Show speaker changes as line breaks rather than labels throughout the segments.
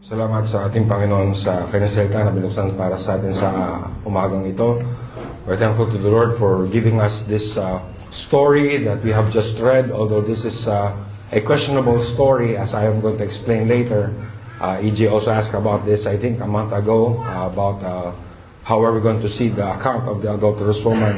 Salamat sa ating Panginoon sa kanyang salita na binuksan para sa atin sa umagang ito. We're thankful to the Lord for giving us this story that we have just read, although this is a questionable story, as I am going to explain later. EJ also asked about this, I think, a month ago, about how are we going to see the account of the adulterous woman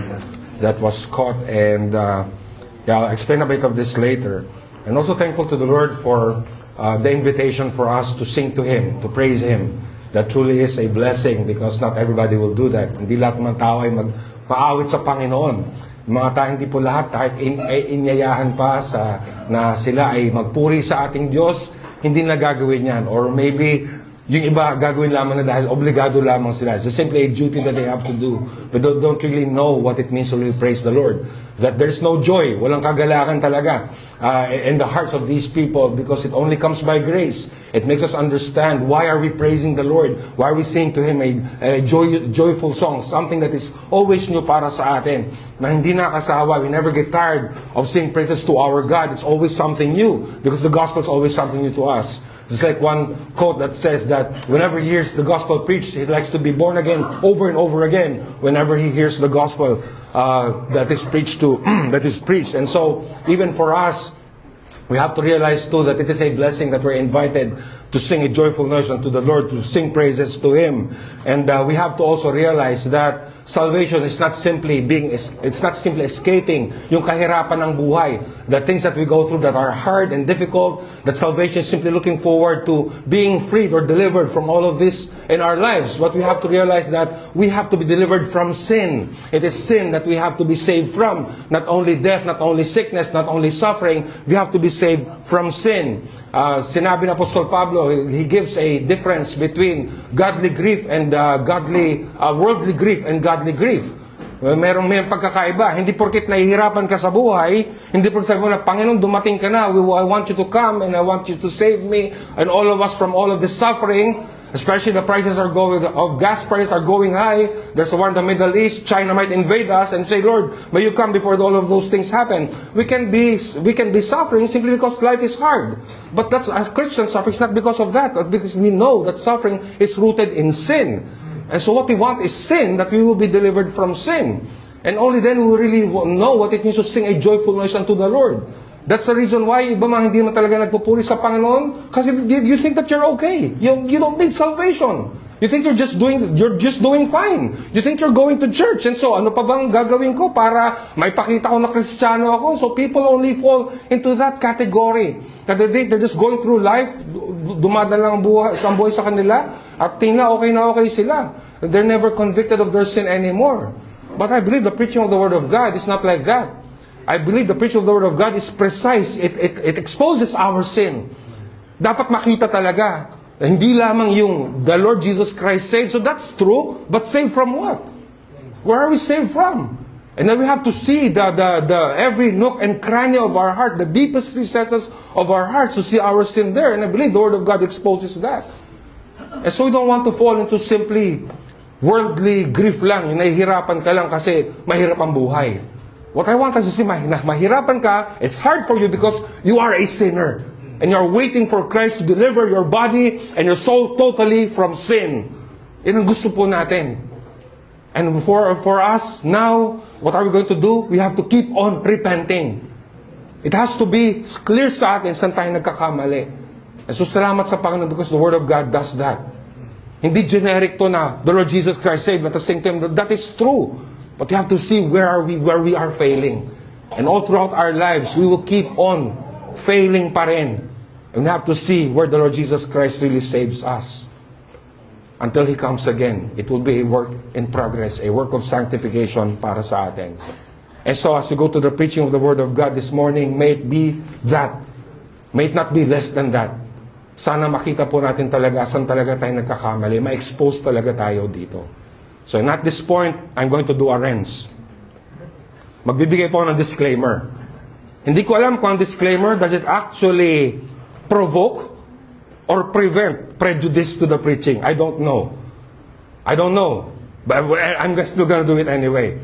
that was caught, and I'll explain a bit of this later. And also thankful to the Lord for the invitation for us to sing to Him, to praise Him. That truly is a blessing because not everybody will do that. Hindi lahat ng tao ay magpaawit sa Panginoon. Mga tao, hindi po lahat, kahit inyayahan pa na sila ay magpuri sa ating Diyos, hindi na gagawin yan. Or maybe yung iba gagawin lamang na dahil obligado lamang sila. It's simply a duty that they have to do. But don't really know what it means to really praise the Lord. That there's no joy, walang kagalakan talaga in the hearts of these people because it only comes by grace. It makes us understand why are we praising the Lord? Why are we singing to Him a joyful song? Something that is always new para sa atin. Na hindi nakasawa. We never get tired of singing praises to our God. It's always something new because the gospel is always something new to us. It's like one quote that says that whenever he hears the gospel preached, he likes to be born again over and over again whenever he hears the gospel that is preached and so even for us, we have to realize too that it is a blessing that we're invited to sing a joyful noise unto the Lord, to sing praises to Him. And we have to also realize that salvation is not simply escaping yung kahirapan ng buhay, the things that we go through that are hard and difficult, that salvation is simply looking forward to being freed or delivered from all of this in our lives. But we have to realize that we have to be delivered from sin. It is sin that we have to be saved from. Not only death, not only sickness, not only suffering, we have to be saved from sin. Sinabi ng Apostol Pablo, he gives a difference between godly grief and worldly grief and godly grief. Merong pagkakaiba. Hindi porket nahihirapan ka sa buhay, hindi porket sabi mo na, Panginoon, dumating ka na, I want you to come and I want you to save me and all of us from all of this suffering. Especially the prices of gas prices are going high. There's a war in the Middle East. China might invade us and say, Lord, may you come before all of those things happen. We can be suffering simply because life is hard. But that's a Christian suffering. It's not because of that, but because we know that suffering is rooted in sin. And so what we want is sin, that we will be delivered from sin. And only then we will really know what it means to sing a joyful noise unto the Lord. That's the reason why iba mga hindi mo talaga nagpupuri sa Panginoon kasi you think that you're okay. You don't need salvation. You think you're just doing fine. You think you're going to church. And so, ano pa bang gagawin ko para maipakita ko na Kristiyano ako? So people only fall into that category. That they're just going through life, dumadala ang buhay sa kanila, at tingnan okay sila. They're never convicted of their sin anymore. But I believe the preaching of the Word of God is not like that. I believe the preaching of the Word of God is precise. It exposes our sin. Dapat makita talaga. Hindi lamang yung the Lord Jesus Christ saved. So that's true. But saved from what? Where are we saved from? And then we have to see the every nook and cranny of our heart, the deepest recesses of our hearts, to see our sin there. And I believe the Word of God exposes that. And so we don't want to fall into simply worldly grief lang. Yung nahihirapan ka lang kasi mahirap ang buhay. What I want us to see, mahirapan ka, it's hard for you because you are a sinner. And you're waiting for Christ to deliver your body and your soul totally from sin. Yan ang gusto po natin. And for us, now, what are we going to do? We have to keep on repenting. It has to be clear sa atin saan tayo nagkakamali. And so salamat sa Panginoon because the Word of God does that. Hindi generic to na, the Lord Jesus Christ saved, let us sing to Him. That is true. But you have to see where we are failing. And all throughout our lives, we will keep on failing pa rin. And we have to see where the Lord Jesus Christ really saves us. Until He comes again, it will be a work in progress, a work of sanctification para sa atin. And so as we go to the preaching of the Word of God this morning, may it be that. May it not be less than that. Sana makita po natin talaga saan talaga tayo nagkakamali. Ma-expose talaga tayo dito. So at this point, I'm going to do a rinse. Magbibigay po ng disclaimer. Hindi ko alam kung ang disclaimer, does it actually provoke or prevent prejudice to the preaching? I don't know. But I'm still going to do it anyway.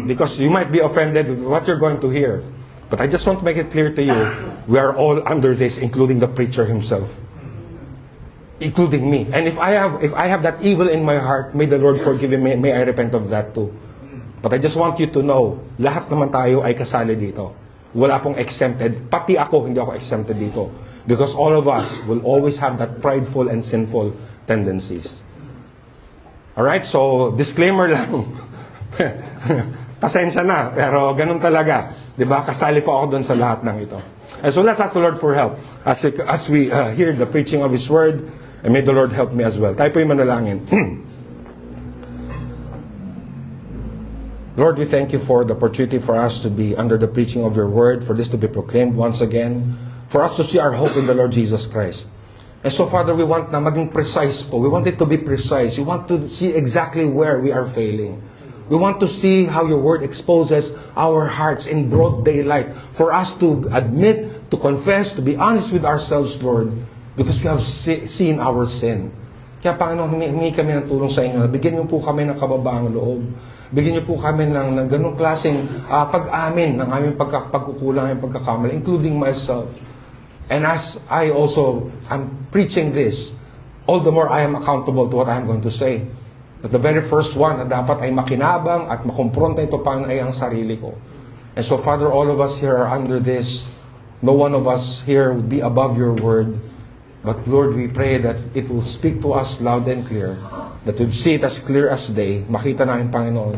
Because you might be offended with what you're going to hear. But I just want to make it clear to you, we are all under this, including the preacher himself. including me. And if I have that evil in my heart, may the Lord forgive me, may I repent of that too. But I just want you to know, lahat naman tayo ay kasali dito. Wala pong exempted. Pati ako, hindi ako exempted dito. Because all of us will always have that prideful and sinful tendencies. Alright, so disclaimer lang. Pasensya na, pero ganun talaga. Diba? Kasali po ako doon sa lahat ng ito. And so let's ask the Lord for help as we hear the preaching of His Word, and may the Lord help me as well. Tayo po yung manalangin. Lord, we thank you for the opportunity for us to be under the preaching of your Word, for this to be proclaimed once again, for us to see our hope in the Lord Jesus Christ. And so, Father, we want na maging precise po. We want it to be precise. We want to see exactly where we are failing. We want to see how your Word exposes our hearts in broad daylight, for us to admit, to confess, to be honest with ourselves, Lord, because we have seen our sin. Kaya, Panginoon, humingi kami ng tulong sa inyo. Bigyan niyo po kami ng kababaang loob. Bigyan niyo po kami ng ganong klaseng pag-amin ng aming pagkukulang and pagkakamali, including myself. And as I also am preaching this, all the more I am accountable to what I am going to say. But the very first one na dapat ay makinabang at makumpronta ito pa ay ang sarili ko. And so, Father, all of us here are under this. No one of us here would be above your word. But Lord, we pray that it will speak to us loud and clear, that we'll see it as clear as day. Makita namin, Panginoon,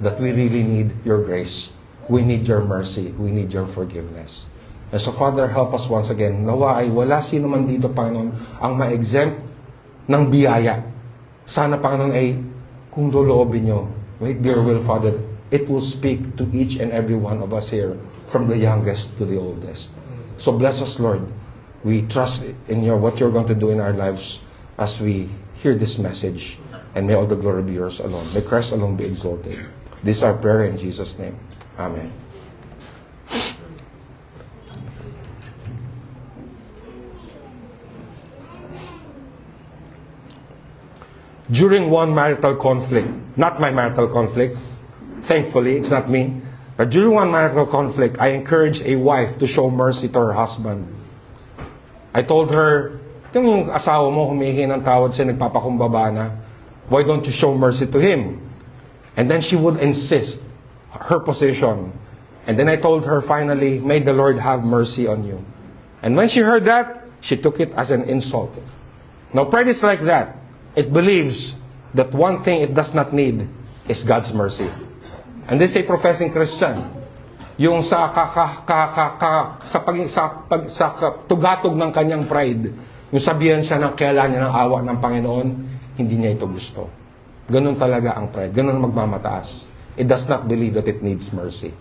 that we really need your grace. We need your mercy. We need your forgiveness. And so, Father, help us once again. Nawa ay wala sino man dito, Panginoon, ang ma-exempt ng biyaya. Sana, Panginoon, ay kung loloobin nyo, wait, dear will, Father, it will speak to each and every one of us here, from the youngest to the oldest. So bless us, Lord. We trust in what you're going to do in our lives as we hear this message. And may all the glory be yours alone. May Christ alone be exalted. This is our prayer in Jesus' name. Amen. During one marital conflict, not my marital conflict, thankfully, it's not me, but during one marital conflict, I encouraged a wife to show mercy to her husband. I told her, yung asawa mo humihingi ng tawad sa'yo, nagpapakumbaba na, why don't you show mercy to him? And then she would insist her position. And then I told her finally, may the Lord have mercy on you. And when she heard that, she took it as an insult. Now, pride is like that. It believes that one thing it does not need is God's mercy. And this is a professing Christian. Yung sa tugatog ng kanyang pride, yung sabihan siya ng kailangan niya ng awa ng Panginoon, hindi niya ito gusto. Ganun talaga ang pride. Ganun magmamataas. It does not believe that it needs mercy.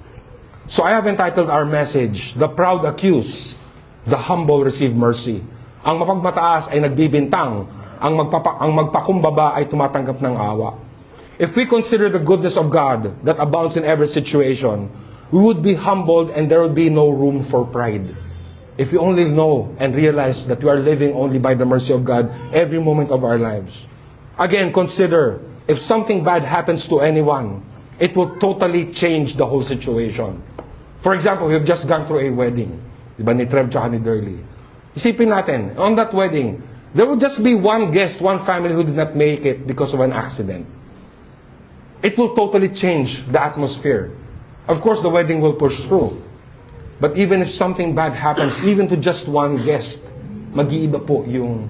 So I have entitled our message, The Proud Accuse, The Humble Receive Mercy. Ang mapagmataas ay nagbibintang, ang magpakumbaba ay tumatanggap ng awa. If we consider the goodness of God that abounds in every situation, we would be humbled and there would be no room for pride. If we only know and realize that we are living only by the mercy of God every moment of our lives. Again, consider, if something bad happens to anyone, it will totally change the whole situation. For example, we've just gone through a wedding. Diba ni Trev tsaka ni Durley. Isipin natin, on that wedding, there would just be one guest, one family who did not make it because of an accident. It will totally change the atmosphere. Of course, the wedding will push through. But even if something bad happens, even to just one guest, mag-iiba po yung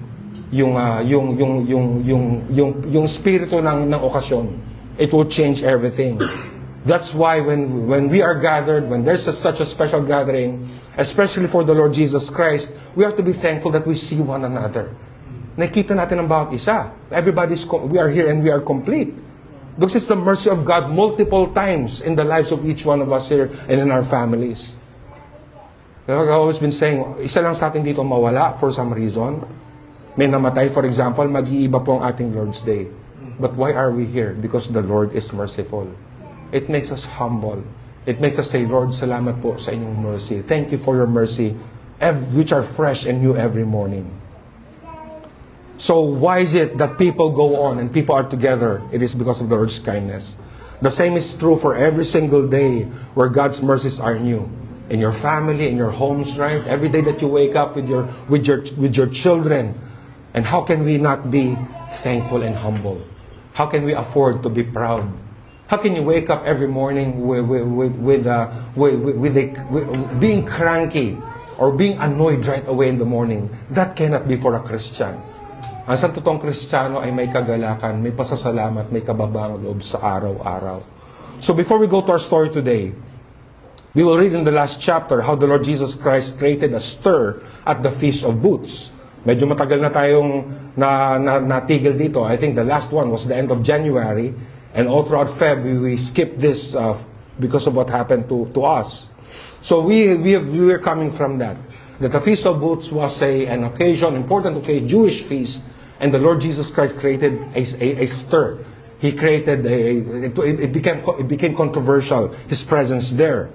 spirito ng okasyon. It will change everything. That's why when we are gathered, when there's such a special gathering, especially for the Lord Jesus Christ, we have to be thankful that we see one another. Nakita natin ang bawat isa. We are here and we are complete. Because it's the mercy of God multiple times in the lives of each one of us here and in our families. I've always been saying, isa lang sa atin dito mawala for some reason. May namatay, for example, mag-iiba po ang ating Lord's Day. But why are we here? Because the Lord is merciful. It makes us humble. It makes us say, Lord, salamat po sa inyong mercy. Thank you for your mercy, which are fresh and new every morning. So why is it that people go on and people are together? It is because of the Lord's kindness. The same is true for every single day where God's mercies are new. In your family, in your homes, right? Every day that you wake up with your children, And how can we not be thankful and humble? How can we afford to be proud? How can you wake up every morning with being cranky or being annoyed right away in the morning? That cannot be for a Christian. Ang isang totoong Kristiyano ay may kagalakan, may pasasalamat, may kababaang loob sa araw-araw. So before we go to our story today, we will read in the last chapter how the Lord Jesus Christ created a stir at the Feast of Booths. Medyo matagal na tayong natigil dito. I think the last one was the end of January. And all throughout February, we skipped this because of what happened to us. So we were coming from that. That the Feast of Booths was an occasion, important Jewish feast. And the Lord Jesus Christ created a stir. He created it became controversial, His presence there.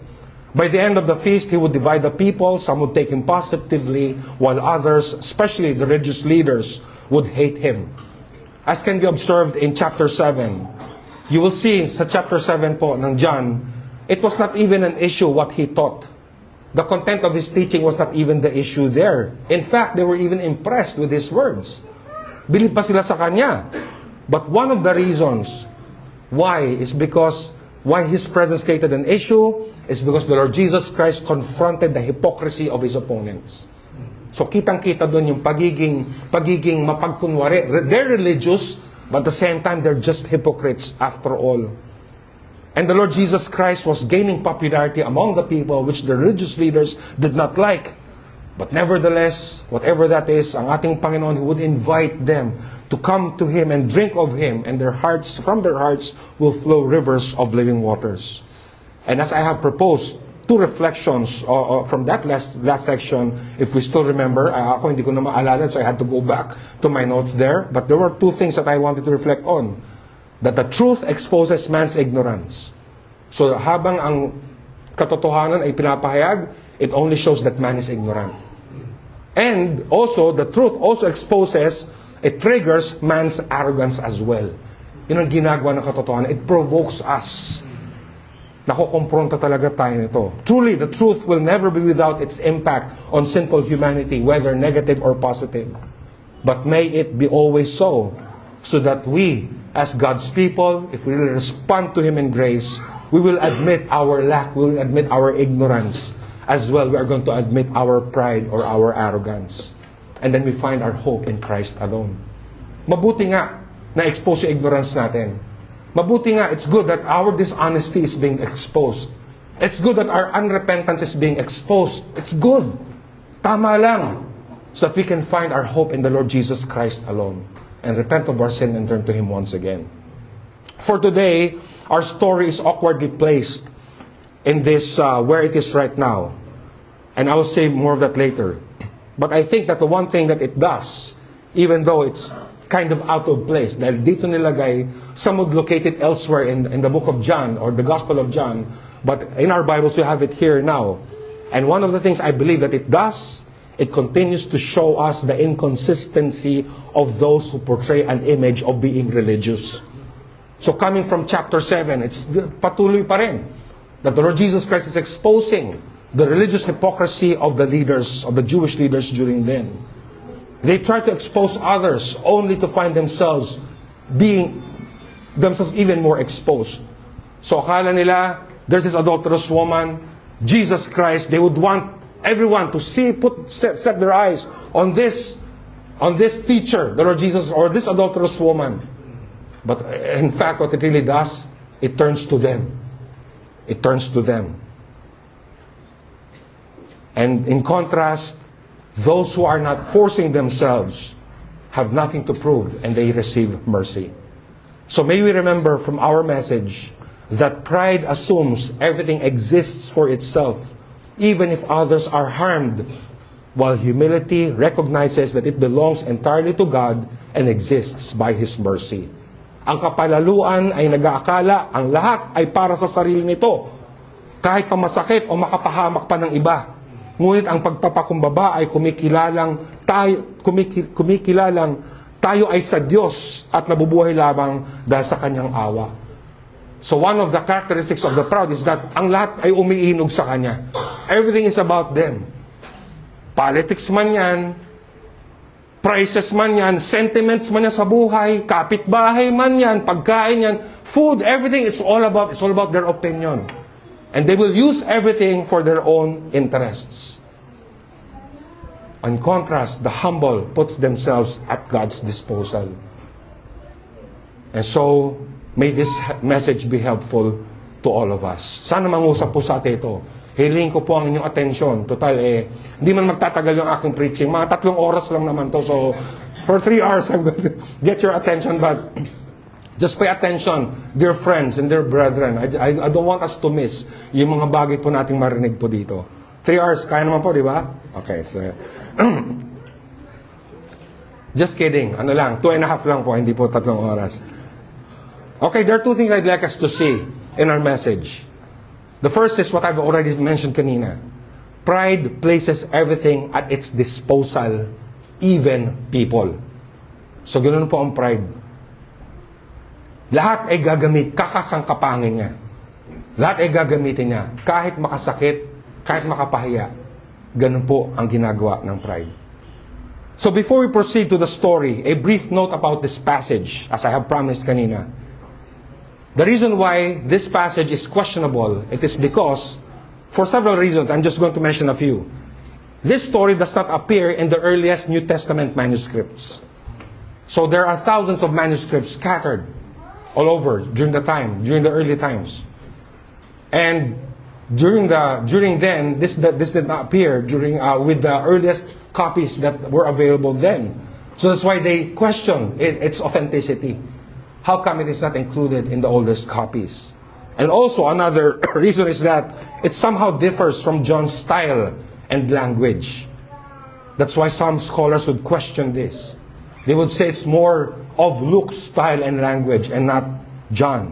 By the end of the feast, He would divide the people. Some would take Him positively, while others, especially the religious leaders, would hate Him. As can be observed in chapter 7, you will see sa chapter 7 po ng John, it was not even an issue what He taught. The content of His teaching was not even the issue there. In fact, they were even impressed with His words. Bilib pa sila sa Kanya. But one of the reasons why His presence created an issue is because the Lord Jesus Christ confronted the hypocrisy of His opponents. So kitang-kita doon yung pagiging mapagkunwari. They're religious, but at the same time, they're just hypocrites after all. And the Lord Jesus Christ was gaining popularity among the people, which the religious leaders did not like. But nevertheless, whatever that is, ang ating Panginoon, He would invite them to come to Him and drink of Him, and from their hearts will flow rivers of living waters. And as I have proposed, two reflections from that last section, if we still remember, ako hindi ko na maalala, so I had to go back to my notes there. But there were two things that I wanted to reflect on. That the truth exposes man's ignorance. So habang ang katotohanan ay pinapahayag, it only shows that man is ignorant. And also, the truth also exposes, it triggers man's arrogance as well. Yun ang ginagawa ng katotohanan. It provokes us. Nakukompronta talaga tayo nito. Truly, the truth will never be without its impact on sinful humanity, whether negative or positive. But may it be always so that we, as God's people, if we really respond to Him in grace, we will admit our lack, we will admit our ignorance. As well, we are going to admit our pride or our arrogance. And then we find our hope in Christ alone. Mabuti nga na-expose yung ignorance natin. Mabuti nga, it's good that our dishonesty is being exposed. It's good that our unrepentance is being exposed. It's good. Tama lang. So that we can find our hope in the Lord Jesus Christ alone. And repent of our sin and turn to Him once again. For today, our story is awkwardly placed in this, where it is right now. And I will say more of that later. But I think that the one thing that it does, even though it's kind of out of place, dahil dito nilagay, some would locate it elsewhere in the book of John, or the Gospel of John, but in our Bibles we have it here now. And one of the things I believe that it does, it continues to show us the inconsistency of those who portray an image of being religious. So coming from chapter 7, it's patuloy pa rin that the Lord Jesus Christ is exposing the religious hypocrisy of the leaders, of the Jewish leaders during then. They try to expose others only to find themselves even more exposed. So akala nila, there's this adulterous woman, Jesus Christ, they would want everyone to set their eyes on this teacher, the Lord Jesus, or this adulterous woman. But in fact, what it really does, it turns to them. It turns to them. And in contrast, those who are not forcing themselves have nothing to prove, and they receive mercy. So may we remember from our message that pride assumes everything exists for itself, even if others are harmed, while humility recognizes that it belongs entirely to God and exists by His mercy. Ang kapalaluan ay nag-aakala ang lahat ay para sa sarili nito, kahit pa masakit o makapahamak pa ng iba. Ngunit ang pagpapakumbaba ay kumikilalang tayo ay sa Diyos at nabubuhay lamang dahil sa Kanyang awa. So one of the characteristics of the proud is that ang lahat ay umiinog sa Kanya. Everything is about them. Politics man yan, Prices man yan, sentiments man yan sa buhay, kapitbahay man yan, pagkain yan, food, everything, it's all about their opinion. And they will use everything for their own interests. In contrast, the humble puts themselves at God's disposal. And so, may this message be helpful to all of us. Sana mangusap po sa atin ito. Hiling ko po ang inyong atensyon. Total, hindi man magtatagal yung aking preaching. Mga 3 oras lang naman to. So, for 3 hours, I'm going to get your attention. But, just pay attention, dear friends and dear brethren. I don't want us to miss yung mga bagay po nating marinig po dito. 3 hours, kaya naman po, di ba? Okay, so, just kidding. Ano lang, 2.5 lang po, hindi po 3 oras. Okay, there are 2 things I'd like us to see in our message. The first is what I've already mentioned kanina. Pride places everything at its disposal, even people. So, ganoon po ang pride. Lahat ay gagamit, kakasangkapangin niya. Lahat ay gagamitin niya, kahit makasakit, kahit makapahiya. Ganun po ang ginagawa ng pride. So before we proceed to the story, a brief note about this passage, as I have promised kanina. The reason why this passage is questionable, it is because, for several reasons, I'm just going to mention a few. This story does not appear in the earliest New Testament manuscripts. So there are thousands of manuscripts scattered all over during the early times. And during then, this did not appear with the earliest copies that were available then. So that's why they question its authenticity. How come it is not included in the oldest copies? And also another reason is that it somehow differs from John's style and language. That's why some scholars would question this. They would say it's more of Luke's style and language and not John.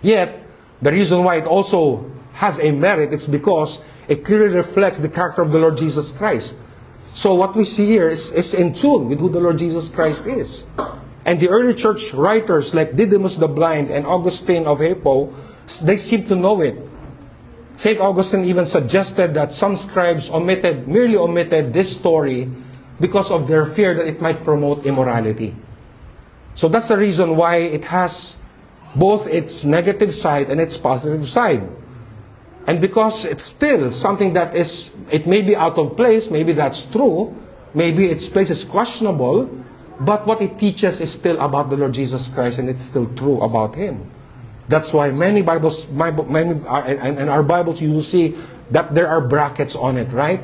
Yet, the reason why it also has a merit, it's because it clearly reflects the character of the Lord Jesus Christ. So what we see here is in tune with who the Lord Jesus Christ is. And the early church writers like Didymus the Blind and Augustine of Hippo, they seem to know it. St. Augustine even suggested that some scribes merely omitted this story because of their fear that it might promote immorality. So that's the reason why it has both its negative side and its positive side. And because it's still something that it may be out of place, maybe that's true, maybe its place is questionable, but what it teaches is still about the Lord Jesus Christ, and it's still true about Him. That's why in our Bibles, you will see that there are brackets on it, right?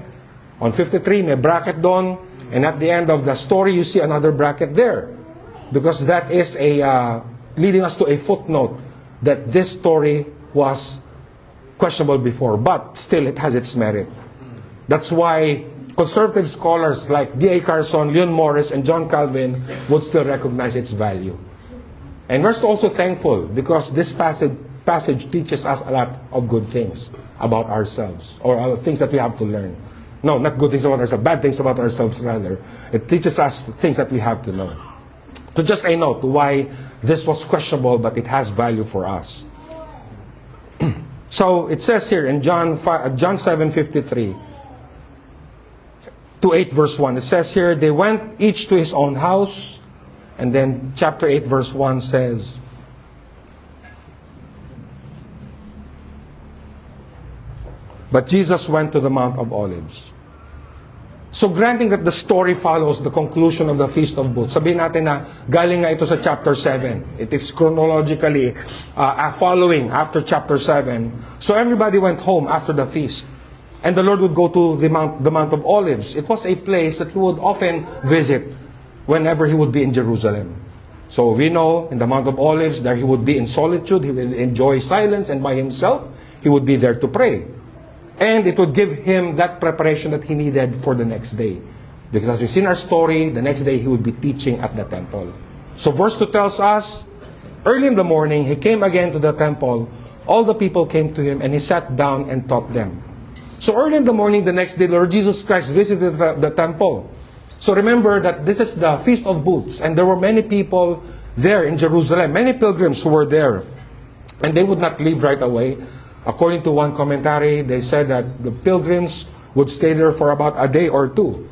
On 53, may bracket doon, and at the end of the story, you see another bracket there. Because that is leading us to a footnote that this story was questionable before, but still it has its merit. That's why conservative scholars like D.A. Carson, Leon Morris, and John Calvin would still recognize its value. And we're also thankful because this passage teaches us a lot of good things about ourselves, or things that we have to learn. No, not good things about ourselves, bad things about ourselves rather. It teaches us things that we have to know. So just a note to why this was questionable, but it has value for us. So it says here in John 7:53 to 8 verse 1, it says here, they went each to his own house. And then chapter 8 verse 1 says, but Jesus went to the Mount of Olives. So granting that the story follows the conclusion of the Feast of Booths, sabihin natin na galing nga ito sa chapter 7. It is chronologically following after chapter 7. So everybody went home after the feast. And the Lord would go to the Mount of Olives. It was a place that He would often visit whenever He would be in Jerusalem. So we know in the Mount of Olives there He would be in solitude, He will enjoy silence, and by Himself He would be there to pray. And it would give Him that preparation that He needed for the next day. Because as we see in our story, the next day He would be teaching at the temple. So verse 2 tells us, early in the morning He came again to the temple. All the people came to Him, and He sat down and taught them. So early in the morning the next day, Lord Jesus Christ visited the temple. So remember that this is the Feast of Booths, and there were many people there in Jerusalem, many pilgrims who were there. And they would not leave right away. According to one commentary, they said that the pilgrims would stay there for about a day or two.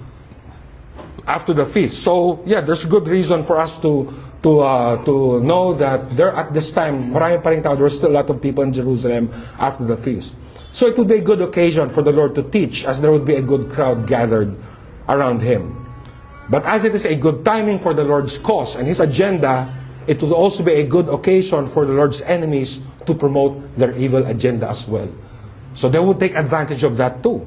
after the feast. So, yeah, there's good reason for us to know that there at this time, marami pa rin tao, there's still a lot of people in Jerusalem after the feast. So it would be a good occasion for the Lord to teach, as there would be a good crowd gathered around Him. But as it is a good timing for the Lord's cause and His agenda, it would also be a good occasion for the Lord's enemies to promote their evil agenda as well. So they would take advantage of that too.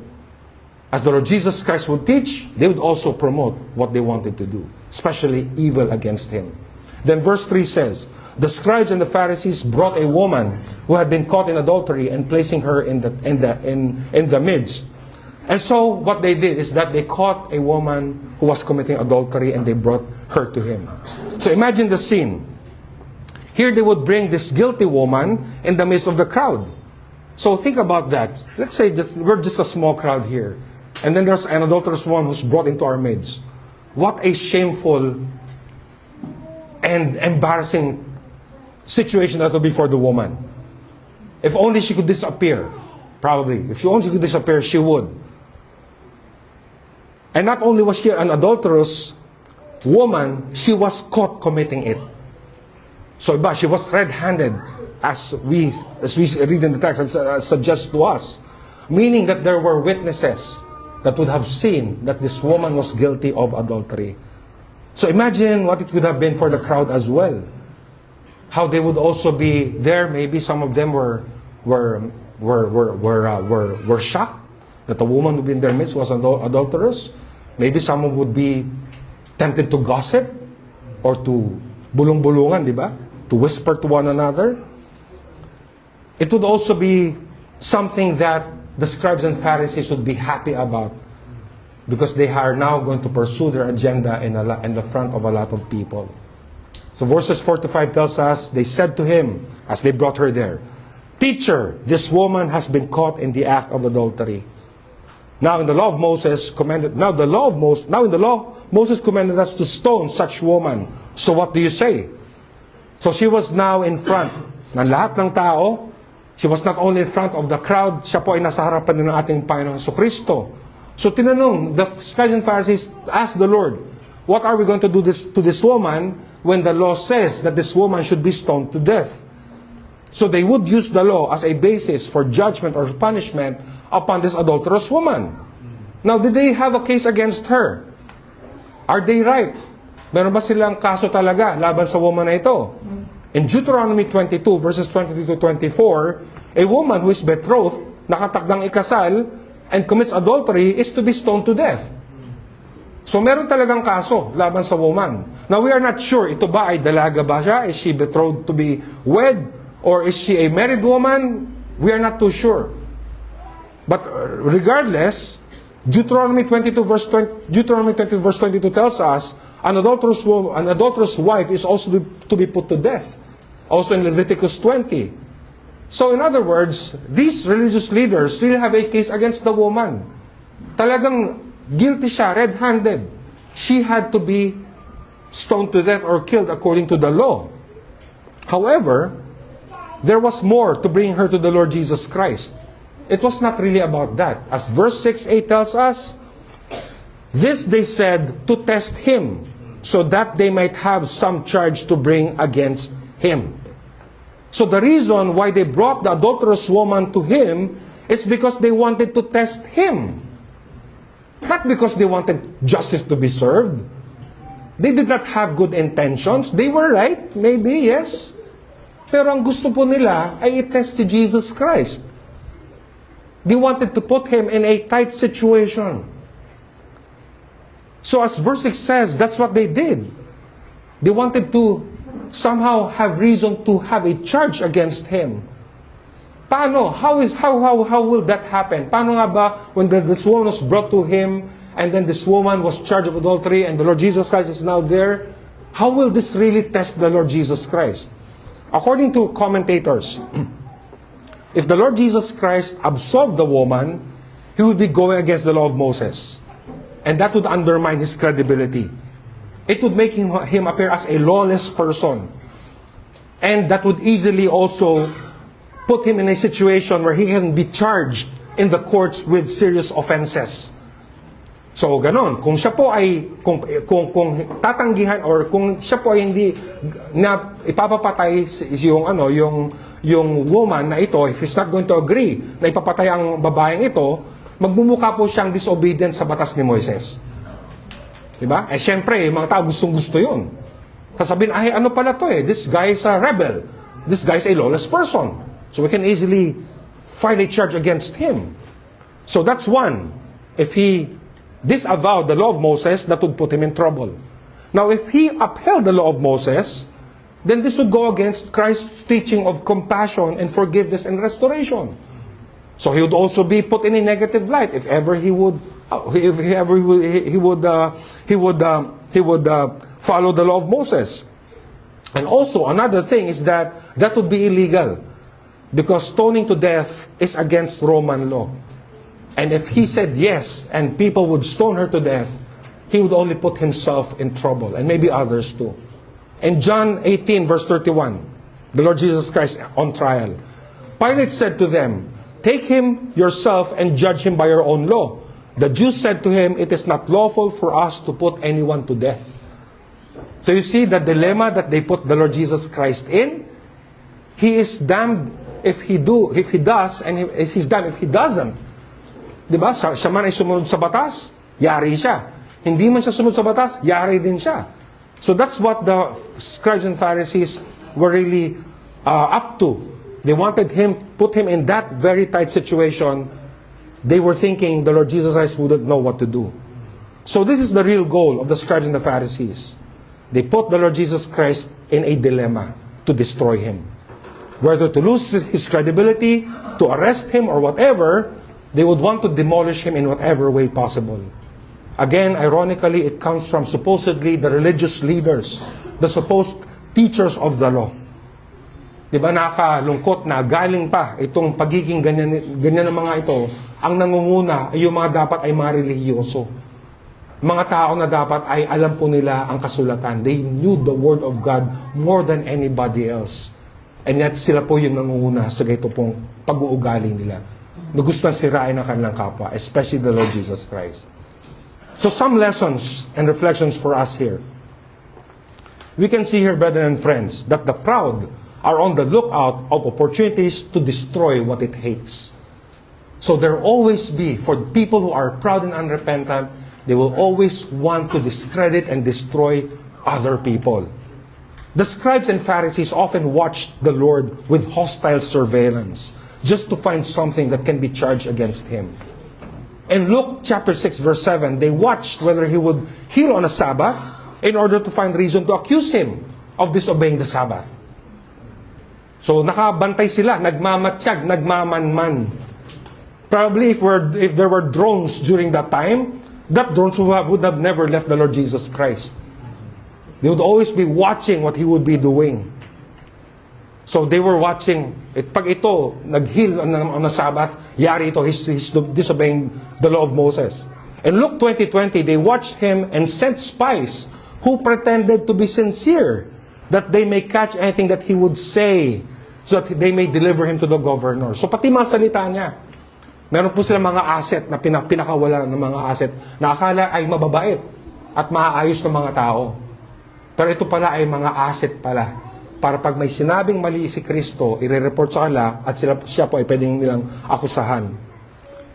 As the Lord Jesus Christ would teach, they would also promote what they wanted to do, especially evil against Him. Then verse 3 says, the scribes and the Pharisees brought a woman who had been caught in adultery and placing her in the midst. And so what they did is that they caught a woman who was committing adultery and they brought her to Him. So imagine the scene. Here they would bring this guilty woman in the midst of the crowd. So think about that. Let's say we're just a small crowd here. And then there's an adulterous woman who's brought into our midst. What a shameful and embarrassing situation that will be for the woman. If only she could disappear. Probably. If only she could disappear, she would. And not only was she an adulterous woman, she was caught committing it. So she was red-handed, as we read in the text, and suggests to us. Meaning that there were witnesses that would have seen that this woman was guilty of adultery. So imagine what it could have been for the crowd as well. How they would also be there. Maybe some of them were shocked that the woman who in their midst was adulterous. Maybe some would be tempted to gossip or to bulong-bulungan, di ba? To whisper to one another. It would also be something that the scribes and Pharisees would be happy about, because they are now going to pursue their agenda in the front of a lot of people. So verses 4 to 5 tells us, they said to him, as they brought her there, "Teacher, this woman has been caught in the act of adultery." Now in the law Moses commanded us to stone such woman. So what do you say? So she was now in front ng lahat ng tao. She was not only in front of the crowd, siya po ay nasa harapan ng ating Panginoon Jesucristo. So tinanong, the scribes and Pharisees asked the Lord, what are we going to do to this woman when the law says that this woman should be stoned to death? So they would use the law as a basis for judgment or punishment upon this adulterous woman. Now, did they have a case against her? Are they right? Meron ba silang kaso talaga laban sa woman na ito? In Deuteronomy 22, verses 23 to 24, a woman who is betrothed, nakatakdang ikasal, and commits adultery is to be stoned to death. So meron talagang kaso laban sa woman. Now we are not sure, ito ba ay dalaga ba siya? Is she betrothed to be wed? Or is she a married woman? We are not too sure. But regardless, Deuteronomy 22 verse 22 tells us an adulterous wife is also to be put to death. Also in Leviticus 20. So in other words, these religious leaders really have a case against the woman. Talagang guilty siya, red-handed. She had to be stoned to death or killed according to the law. However, there was more to bring her to the Lord Jesus Christ. It was not really about that. As verse 6-8 tells us, this they said to test him, so that they might have some charge to bring against him. So the reason why they brought the adulterous woman to him is because they wanted to test him. Not because they wanted justice to be served. They did not have good intentions. They were right, maybe, yes. Pero ang gusto po nila ay i-test si Jesus Christ. They wanted to put him in a tight situation. So as verse 6 says, that's what they did. They wanted to somehow have reason to have a charge against him. Paano? How will that happen? Paano nga ba when this woman was brought to him and then this woman was charged of adultery and the Lord Jesus Christ is now there? How will this really test the Lord Jesus Christ? According to commentators, if the Lord Jesus Christ absolved the woman, he would be going against the law of Moses. And that would undermine his credibility. It would make him appear as a lawless person. And that would easily also put him in a situation where he can be charged in the courts with serious offenses. So, ganon. Kung siya po ay, kung tatanggihan or kung siya po ay hindi na ipapapatay yung woman na ito, if he's not going to agree na ipapatay ang babaeng ito, magmumukha po siyang disobedient sa batas ni Moises. Diba? Eh, syempre, mga tao gustong-gusto yun. Sasabihin, ay, ano pala to eh? This guy is a rebel. This guy is a lawless person. So we can easily file a charge against him. So that's one. If he disavowed the law of Moses, that would put him in trouble. Now, if he upheld the law of Moses, then this would go against Christ's teaching of compassion and forgiveness and restoration. So he would also be put in a negative light if ever he would follow the law of Moses. And also another thing is that would be illegal, because stoning to death is against Roman law. And if he said yes, and people would stone her to death, he would only put himself in trouble, and maybe others too. In John 18, verse 31, the Lord Jesus Christ on trial, Pilate said to them, "Take him yourself and judge him by your own law." The Jews said to him, "It is not lawful for us to put anyone to death." So you see the dilemma that they put the Lord Jesus Christ in. He is damned if he does, and he's damned if he doesn't. Diba? Siya man ay sumunod sa batas, yari siya. Hindi man siya sumunod sa batas, yari din siya. So that's what the scribes and Pharisees were really up to. They wanted put him in that very tight situation. They were thinking the Lord Jesus Christ wouldn't know what to do. So this is the real goal of the scribes and the Pharisees. They put the Lord Jesus Christ in a dilemma to destroy him. Whether to lose his credibility, to arrest him, or whatever, they would want to demolish him in whatever way possible. Again, ironically, it comes from supposedly the religious leaders, the supposed teachers of the law. Diba, nakakalungkot na galing pa itong pagiging ganyan ng mga ito, ang nangunguna ay yung mga dapat ay mga relihiyoso. Mga tao na dapat ay alam po nila ang kasulatan. They knew the Word of God more than anybody else. And yet sila po yung nangunguna sa ganito pong pag-uugali nila. Nagustuhan sirain ang kanilang kapwa, especially the Lord Jesus Christ. So some lessons and reflections for us here. We can see here, brethren and friends, that the proud are on the lookout of opportunities to destroy what it hates. So there will always be, for people who are proud and unrepentant, they will always want to discredit and destroy other people. The scribes and Pharisees often watched the Lord with hostile surveillance, just to find something that can be charged against him. In Luke chapter 6, verse 7, they watched whether he would heal on a Sabbath in order to find reason to accuse him of disobeying the Sabbath. So nakabantay sila, nagmamatsyag, nagmamanman. Probably if there were drones during that time, that drones would have never left the Lord Jesus Christ. They would always be watching what he would be doing. So they were watching. Pag ito, nag-heal on the Sabbath, yari ito, he's disobeying the law of Moses. In Luke 20:20, they watched him and sent spies who pretended to be sincere, that they may catch anything that he would say, so that they may deliver him to the governor. So pati mga salita niya, meron po silang mga asset na pinakawala ng mga asset na akala ay mababait at maaayos ng mga tao. Pero ito pala ay mga asset pala. Para pag may sinabing mali si Kristo, i-report sa kanila at siya po ay pwedeng nilang akusahan.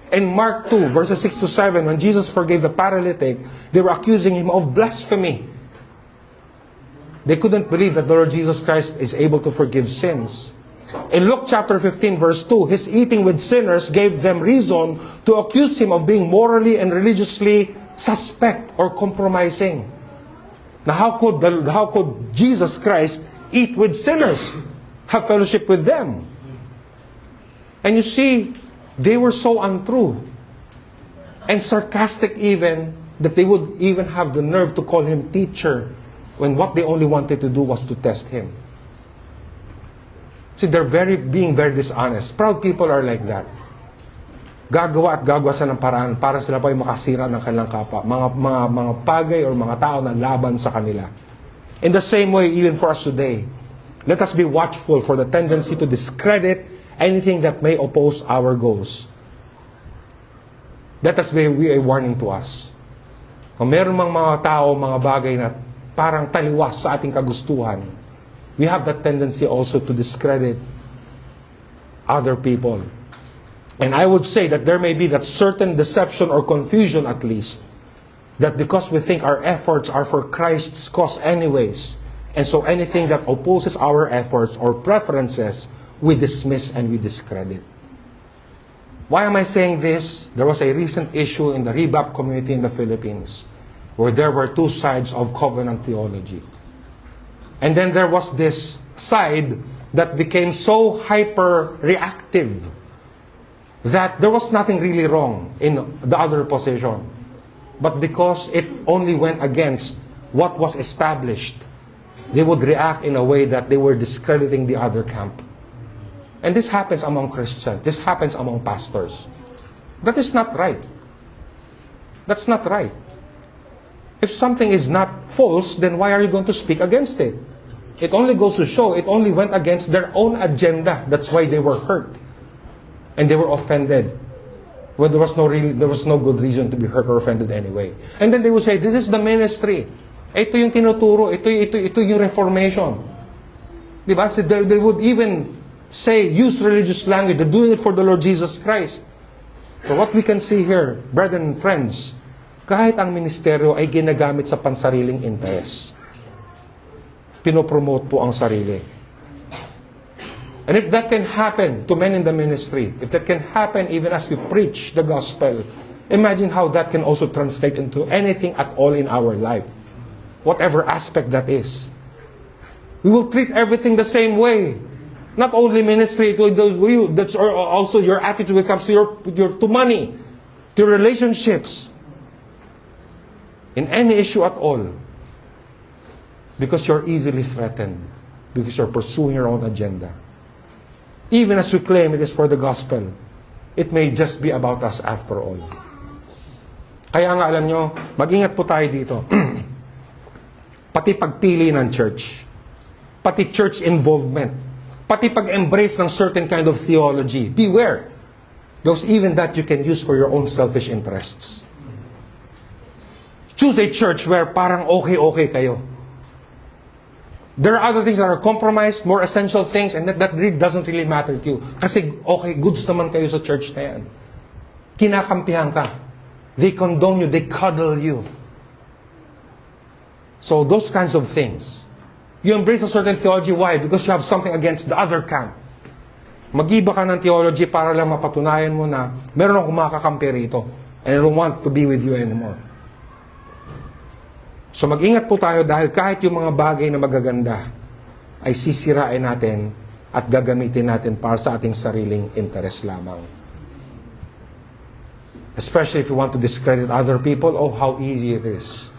In Mark 2, verses 6 to 7, when Jesus forgave the paralytic, they were accusing him of blasphemy. They couldn't believe that the Lord Jesus Christ is able to forgive sins. In Luke chapter 15, verse 2, his eating with sinners gave them reason to accuse him of being morally and religiously suspect or compromising. Now, how could Jesus Christ eat with sinners, have fellowship with them? And you see, they were so untrue and sarcastic even, that they would even have the nerve to call him teacher when what they only wanted to do was to test him. See, they're being very dishonest. Proud people are like that. Gagawa at gagawa sa ng paraan para sila pa ay makasira ng kanilang kapwa. Mga pagay or mga tao na laban sa kanila. In the same way, even for us today, let us be watchful for the tendency to discredit anything that may oppose our goals. Let us be a warning to us. Kung meron mang mga tao, mga bagay na parang taliwas sa ating kagustuhan, we have that tendency also to discredit other people. And I would say that there may be that certain deception or confusion at least, that because we think our efforts are for Christ's cause anyways, and so anything that opposes our efforts or preferences, we dismiss and we discredit. Why am I saying this? There was a recent issue in the Rebap community in the Philippines where there were two sides of covenant theology. And then there was this side that became so hyper-reactive that there was nothing really wrong in the other position. But because it only went against what was established, they would react in a way that they were discrediting the other camp. And this happens among Christians. This happens among pastors. That is not right. That's not right. If something is not false, then why are you going to speak against it? It only goes to show it only went against their own agenda. That's why they were hurt. And they were offended. When there was no good reason to be hurt or offended anyway. And then they would say, this is the ministry. Ito yung tinuturo. Ito yung reformation. Diba? So they would even say, use religious language. They're doing it for the Lord Jesus Christ. So what we can see here, brethren and friends, kahit ang ministeryo ay ginagamit sa pansariling interes. Pinopromote po ang sarili. And if that can happen to men in the ministry, if that can happen even as we preach the gospel, imagine how that can also translate into anything at all in our life. Whatever aspect that is. We will treat everything the same way. Not only ministry, that's also your attitude when it comes to to money, to your relationships, in any issue at all. Because you're easily threatened. Because you're pursuing your own agenda. Even as we claim it is for the gospel, it may just be about us after all. Kaya nga alam nyo, mag-ingat po tayo dito. Pati pagpili ng church. Pati church involvement. Pati pag-embrace ng certain kind of theology. Beware. Because even that you can use for your own selfish interests. Choose a church where parang okay kayo. There are other things that are compromised, more essential things, and that really doesn't really matter to you. Kasi okay, goods naman kayo sa church na yan. Kinakampihan ka. They condone you, they cuddle you. So those kinds of things. You embrace a certain theology. Why? Because you have something against the other camp. Mag-iba ka ng theology para lang mapatunayan mo na meron akong makakampi rito. And I don't want to be with you anymore. So mag-ingat po tayo dahil kahit yung mga bagay na magaganda ay sisirain natin at gagamitin natin para sa ating sariling interes lamang. Especially if you want to discredit other people, oh how easy it is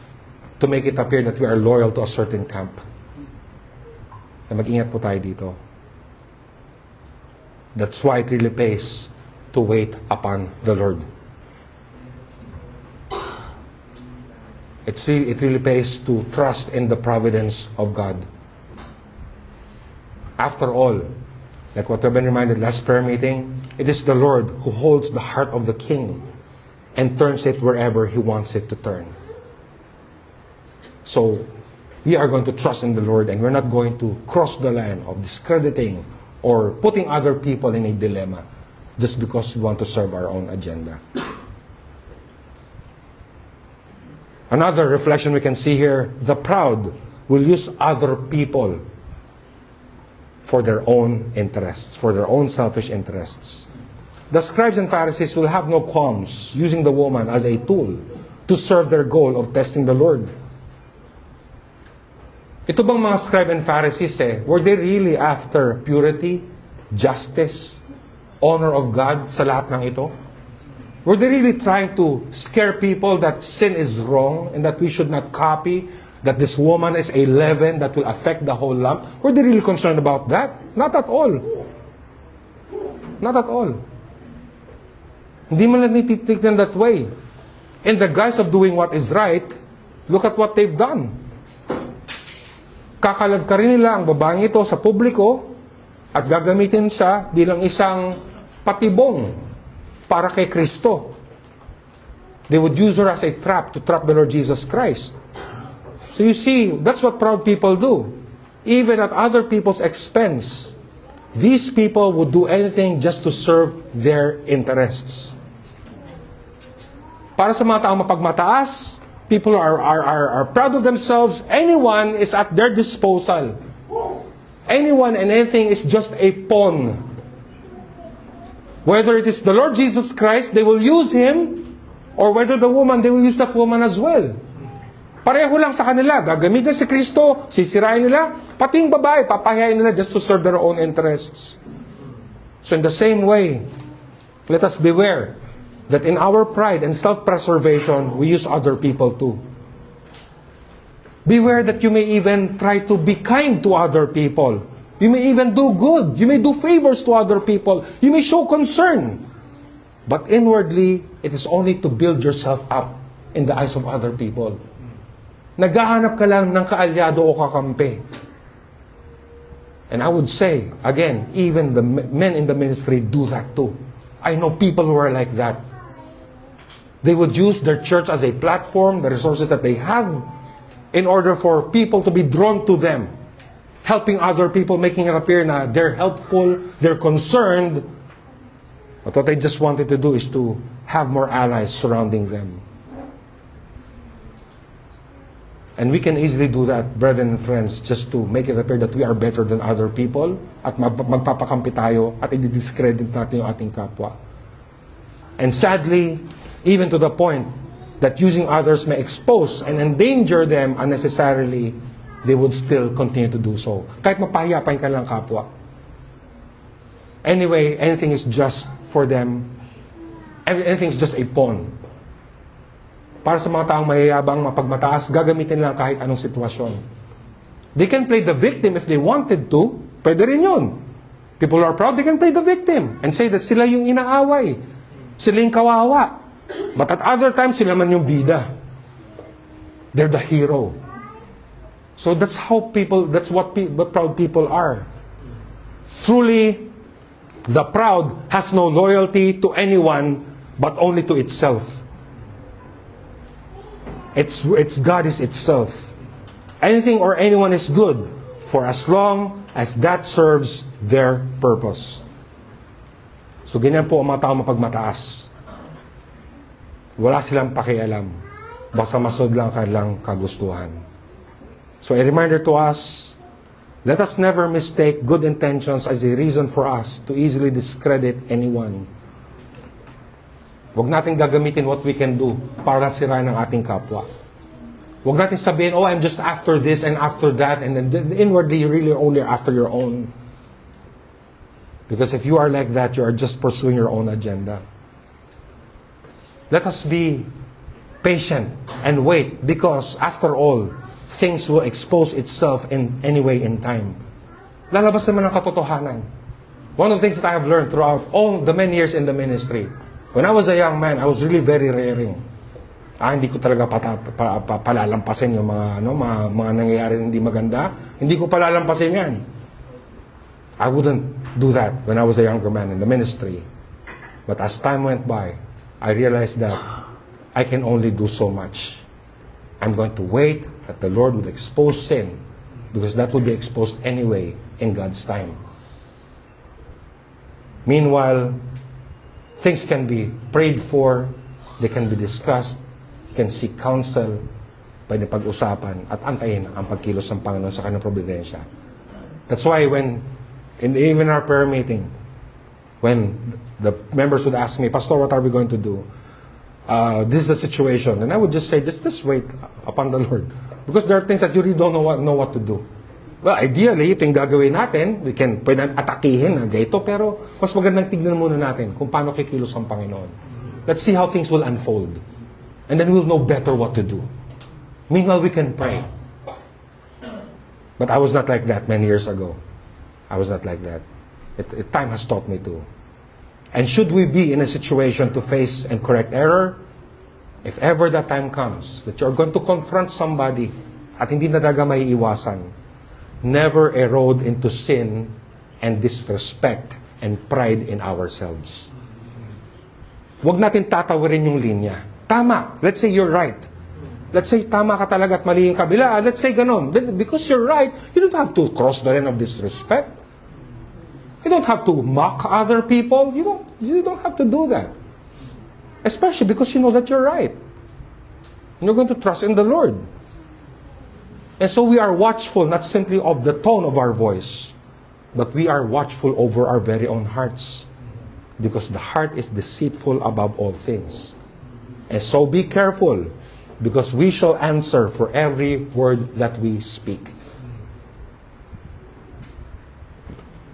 to make it appear that we are loyal to a certain camp. Na mag-ingat po tayo dito. That's why it really pays to wait upon the Lord. It really pays to trust in the providence of God. After all, like what we've been reminded last prayer meeting, it is the Lord who holds the heart of the king and turns it wherever He wants it to turn. So, we are going to trust in the Lord and we're not going to cross the line of discrediting or putting other people in a dilemma just because we want to serve our own agenda. Another reflection we can see here, the proud will use other people for their own interests, for their own selfish interests. The scribes and Pharisees will have no qualms using the woman as a tool to serve their goal of testing the Lord. Ito bang mga scribe and Pharisees were they really after purity, justice, honor of God sa lahat ng ito? Were they really trying to scare people that sin is wrong and that we should not copy, that this woman is a leaven that will affect the whole lump? Were they really concerned about that? Not at all. Not at all. Hindi man lang nititignan that way. In the guise of doing what is right, look at what they've done. Kakalagkarin nila ang babaeng ito sa publiko at gagamitin siya bilang isang patibong para kay Kristo. They would use her as a trap to trap the Lord Jesus Christ. So you see, that's what proud people do. Even at other people's expense, these people would do anything just to serve their interests. Para sa mga taong mapagmataas, people are proud of themselves. Anyone is at their disposal. Anyone and anything is just a pawn. Whether it is the Lord Jesus Christ, they will use Him, or whether the woman, they will use that woman as well. Pareho lang sa kanila. Gagamitin si Kristo, sisirain nila, pati yung babae, papahayain nila just to serve their own interests. So in the same way, let us beware that in our pride and self-preservation, we use other people too. Beware that you may even try to be kind to other people. You may even do good. You may do favors to other people. You may show concern. But inwardly, it is only to build yourself up in the eyes of other people. Naghahanap ka lang ng kaalyado o kakampi. And I would say, again, even the men in the ministry do that too. I know people who are like that. They would use their church as a platform, the resources that they have, in order for people to be drawn to them. Helping other people, making it appear na they're helpful, they're concerned. But what they just wanted to do is to have more allies surrounding them. And we can easily do that, brethren and friends, just to make it appear that we are better than other people at magpapakampi tayo at i-discredit natin yung ating kapwa. And sadly, even to the point that using others may expose and endanger them unnecessarily, they would still continue to do so. Kahit mapahiya pa yung kanilang kapwa. Anyway, anything is just for them. Anything is just a pawn. Para sa mga taong mayayabang, mapagmataas, gagamitin lang kahit anong sitwasyon. They can play the victim if they wanted to. Pwede rin yun. People who are proud, they can play the victim and say that sila yung inaaway. Sila yung kawawa. But at other times, sila man yung bida. They're the hero. So that's how people, that's what proud people are. Truly, the proud has no loyalty to anyone but only to itself. It's God is itself. Anything or anyone is good for as long as that serves their purpose. So ganyan po ang mga tao mapagmataas. Wala silang pakialam. Basta masod lang kanilang kagustuhan. So a reminder to us, let us never mistake good intentions as a reason for us to easily discredit anyone. Huwag natin gagamitin what we can do para sirain ang ating kapwa. Huwag natin sabihin, oh, I'm just after this and after that, and then inwardly you really only after your own. Because if you are like that, you are just pursuing your own agenda. Let us be patient and wait, because after all, things will expose itself in any way in time. Lalabas naman ang katotohanan. One of the things that I have learned throughout all the many years in the ministry, when I was a young man, I was really very raring. Hindi ko talaga palalampasin yung mga nangyayari hindi maganda. Hindi ko palalampasin yan. I wouldn't do that when I was a younger man in the ministry. But as time went by, I realized that I can only do so much. I'm going to wait that the Lord would expose sin, because that would be exposed anyway in God's time. Meanwhile, things can be prayed for, they can be discussed, you can seek counsel, pwede pag-usapan, at antayin ang pagkilos ng Panginoon sa kanyang providensya. That's why when, even our prayer meeting, when the members would ask me, Pastor, what are we going to do? This is the situation. And I would just say, just wait upon the Lord. Because there are things that you really don't know what to do. Well, ideally, ito yung gagawin natin. We can, pwede atakihin na ganito, pero mas magandang tignan muna natin kung paano kikilos ang Panginoon. Let's see how things will unfold. And then we'll know better what to do. Meanwhile, we can pray. But I was not like that many years ago. I was not like that. Time has taught me to. And should we be in a situation to face and correct error, if ever that time comes, that you're going to confront somebody at hindi na talaga maiiwasan, never erode into sin and disrespect and pride in ourselves. Huwag natin tatawirin yung linya. Tama. Let's say you're right. Let's say tama ka talaga at mali yung kabila. Let's say ganon. Then, because you're right, you don't have to cross the line of disrespect. You don't have to mock other people. You don't have to do that. Especially because you know that you're right. And you're going to trust in the Lord. And so we are watchful not simply of the tone of our voice, but we are watchful over our very own hearts. Because the heart is deceitful above all things. And so be careful, because we shall answer for every word that we speak.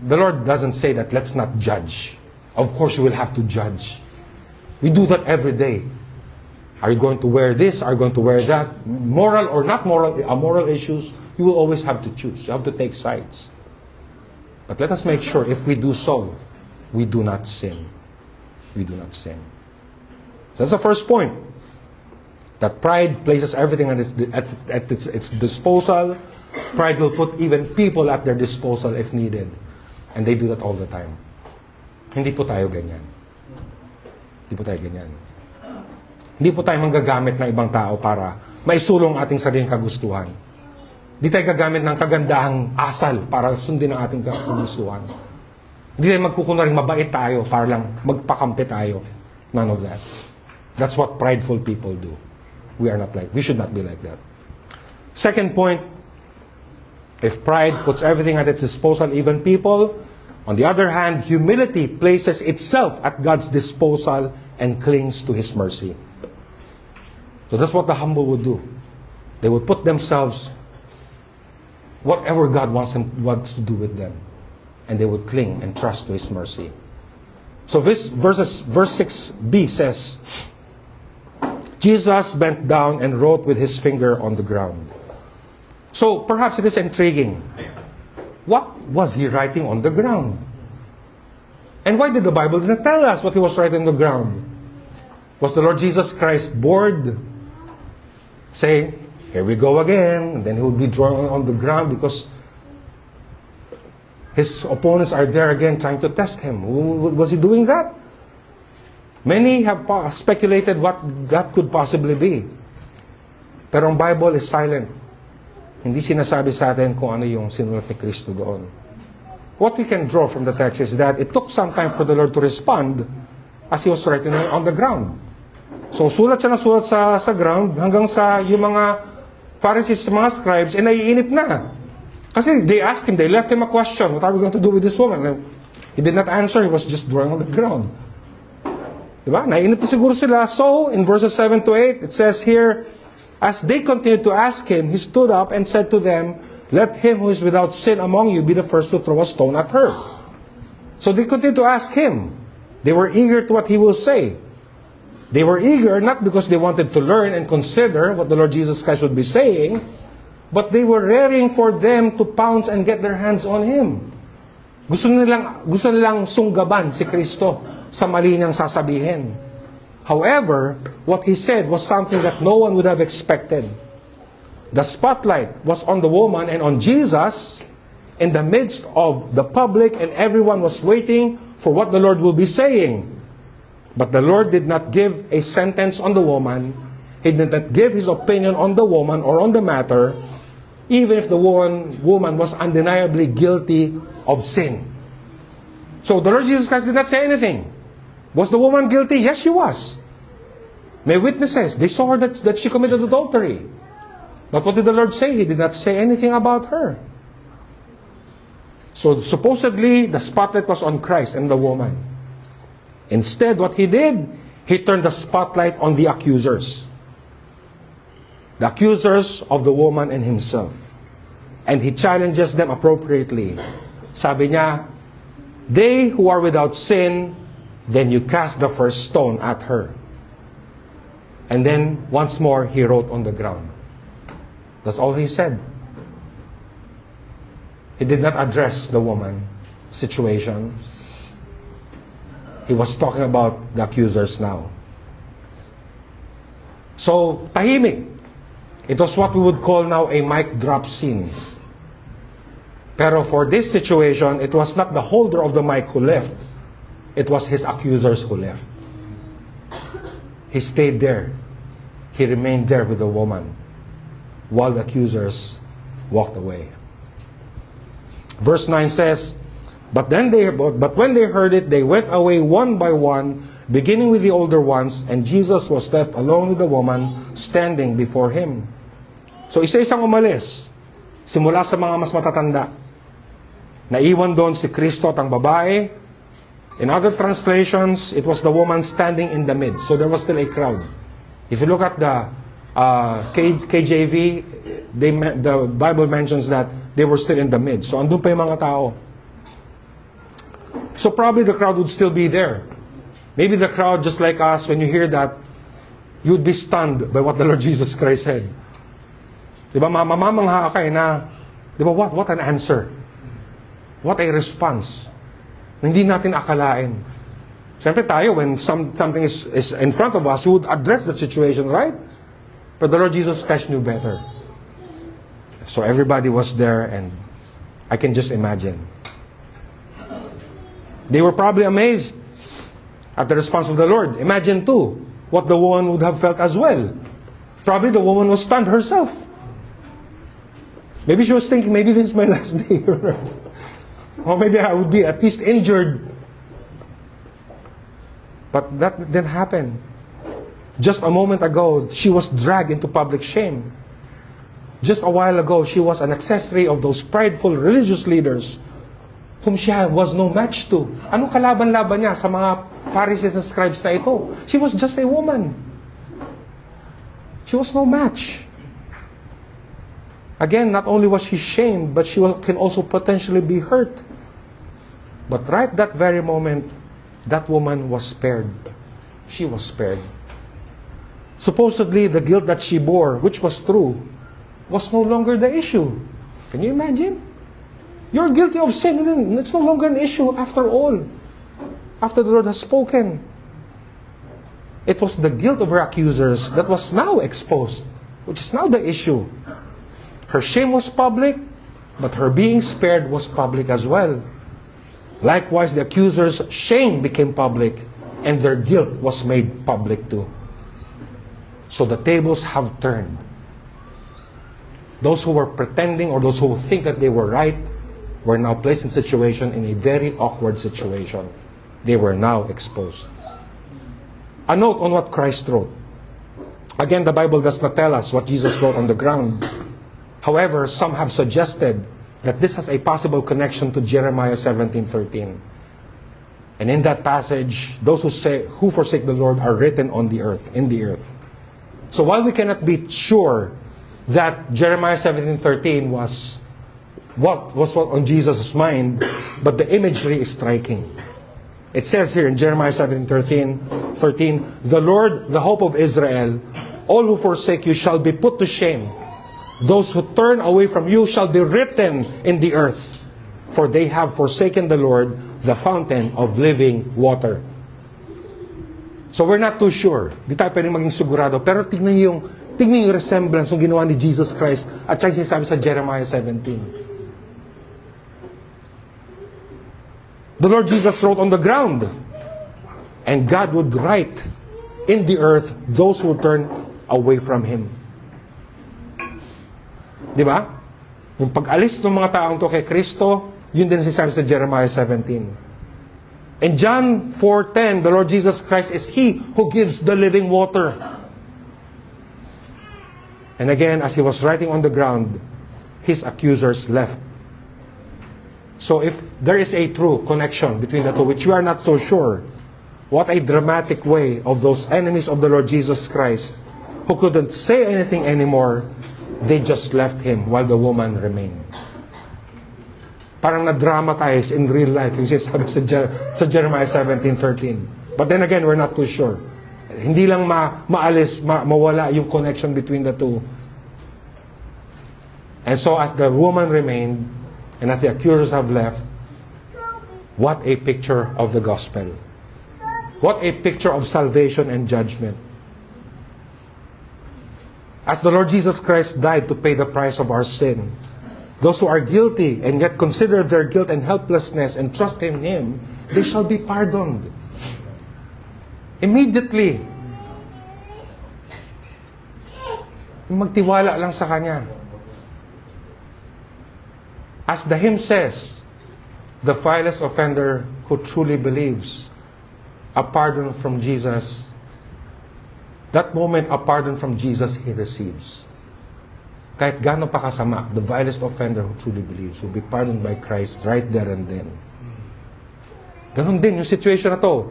The Lord doesn't say that let's not judge. Of course you will have to judge. We do that every day. Are you going to wear this? Are you going to wear that? Moral or not moral, moral issues, you will always have to choose. You have to take sides. But let us make sure if we do so, we do not sin. We do not sin. So that's the first point. That pride places everything at its disposal. Pride will put even people at their disposal if needed. And they do that all the time. Hindi po tayo ganyan. Hindi po tayo ganyan. Hindi po tayo manggagamit ng ibang tao para maisulong ating sariling kagustuhan. Hindi tayo gagamit ng kagandahang asal para sundin ang ating kagustuhan. Hindi tayo magkukunaring mabait tayo para lang magpakampi tayo. None of that. That's what prideful people do. We should not be like that. Second point, if pride puts everything at its disposal, even people, on the other hand, humility places itself at God's disposal and clings to His mercy. So that's what the humble would do. They would put themselves, whatever God wants to do with them, and they would cling and trust to His mercy. So verse 6b says, Jesus bent down and wrote with his finger on the ground. So perhaps it is intriguing. What was he writing on the ground? And why did the Bible not tell us what he was writing on the ground? Was the Lord Jesus Christ bored? Say, here we go again. And then he would be drawing on the ground because his opponents are there again trying to test him. Was he doing that? Many have speculated what that could possibly be. Pero ang Bible is silent. Hindi sinasabi sa atin kung ano yung sinulat ni Kristo doon. What we can draw from the text is that it took some time for the Lord to respond as he was writing on the ground. So sulat siya na sulat sa ground hanggang sa yung mga Pharisees, mga scribes, naiinip na. Kasi they asked him, they left him a question, what are we going to do with this woman? He did not answer, he was just drawing on the ground. Diba? Naiinip na siguro sila. So, in verses 7 to 8, it says here, as they continued to ask him, he stood up and said to them, let him who is without sin among you be the first to throw a stone at her. So they continued to ask him. They were eager to what he will say. They were eager not because they wanted to learn and consider what the Lord Jesus Christ would be saying, but they were raring for them to pounce and get their hands on him. Gusto nilang sunggaban si Kristo sa mali niyang sasabihin. However, what he said was something that no one would have expected. The spotlight was on the woman and on Jesus in the midst of the public, and everyone was waiting for what the Lord will be saying. But the Lord did not give a sentence on the woman. He did not give his opinion on the woman or on the matter, even if the woman was undeniably guilty of sin. So the Lord Jesus Christ did not say anything. Was the woman guilty? Yes, she was. May witnesses, they saw her that she committed adultery. But what did the Lord say? He did not say anything about her. So supposedly, the spotlight was on Christ and the woman. Instead, what he did, he turned the spotlight on the accusers. The accusers of the woman and himself. And he challenges them appropriately. Sabi niya, they who are without sin, then you cast the first stone at her. And then, once more, he wrote on the ground. That's all he said. He did not address the woman situation. He was talking about the accusers now. So, tahimik. It was what we would call now a mic drop scene. Pero for this situation, it was not the holder of the mic who left. It was his accusers who left. He stayed there. He remained there with the woman while the accusers walked away. Verse 9 says, But when they heard it, they went away one by one, beginning with the older ones, and Jesus was left alone with the woman standing before him. So isa-isang umalis, simula sa mga mas matatanda. Naiwan doon si Kristo at ang babae. In other translations, it was the woman standing in the midst. So there was still a crowd. If you look at the KJV, the Bible mentions that they were still in the midst. So andun pa yung mga tao. So probably the crowd would still be there. Maybe the crowd, just like us, when you hear that, you'd be stunned by what the Lord Jesus Christ said. Diba, mamamangha ka na, diba, what an answer. What a response. Hindi natin akalain. Siyempre tayo, when something is in front of us, we would address the situation, right? But the Lord Jesus Christ knew better. So everybody was there, and I can just imagine. They were probably amazed at the response of the Lord. Imagine too, what the woman would have felt as well. Probably the woman was stunned herself. Maybe she was thinking, maybe this is my last day. Or maybe I would be at least injured. But that didn't happen. Just a moment ago, she was dragged into public shame. Just a while ago, she was an accessory of those prideful religious leaders whom she was no match to. Anong kalaban-laban niya sa mga Pharisees and scribes na ito? She was just a woman. She was no match. Again, not only was she shamed, but she can also potentially be hurt. But right that very moment, that woman was spared. She was spared. Supposedly, the guilt that she bore, which was true, was no longer the issue. Can you imagine? You're guilty of sin, and it's no longer an issue after all. After the Lord has spoken. It was the guilt of her accusers that was now exposed, which is now the issue. Her shame was public, but her being spared was public as well. Likewise, the accusers' shame became public, and their guilt was made public too. So the tables have turned. Those who were pretending, or those who think that they were right, were now placed in a very awkward situation. They were now exposed. A note on what Christ wrote. Again, the Bible does not tell us what Jesus wrote on the ground. However, some have suggested that this has a possible connection to Jeremiah 17:13. And in that passage, those who forsake the Lord are written on the earth, in the earth. So while we cannot be sure that Jeremiah 17:13 was what on Jesus' mind, but the imagery is striking. It says here in Jeremiah 17:13, the Lord, the hope of Israel, all who forsake you shall be put to shame. Those who turn away from you shall be written in the earth, for they have forsaken the Lord, the fountain of living water. So we're not too sure. Di tayo pwedeng maging sigurado. Pero tingnan yung resemblance ng ginawa ni Jesus Christ at siyang sinasabi sa Jeremiah 17. The Lord Jesus wrote on the ground, and God would write in the earth those who turn away from Him. Di ba? Yung pag-alis ng mga taong to kay Kristo, yun din sinasabi sa Jeremiah 17. In John 4:10, the Lord Jesus Christ is He who gives the living water. And again, as He was writing on the ground, His accusers left. So if there is a true connection between the two, which we are not so sure, what a dramatic way of those enemies of the Lord Jesus Christ, who couldn't say anything anymore, they just left Him while the woman remained. Parang na-dramatize in real life yung sinasabi sa Jeremiah 17:13. But then again, we're not too sure. Hindi lang mawala yung connection between the two. And so as the woman remained, and as the accusers have left, what a picture of the gospel. What a picture of salvation and judgment. As the Lord Jesus Christ died to pay the price of our sin, those who are guilty and yet consider their guilt and helplessness and trust in Him, they shall be pardoned. Immediately. Magtiwala lang sa Kanya. As the hymn says, the vilest offender who truly believes, a pardon from Jesus, that moment, a pardon from Jesus he receives. Kahit gaano pa kasama, the vilest offender who truly believes will be pardoned by Christ right there and then. Ganon din yung situation na to.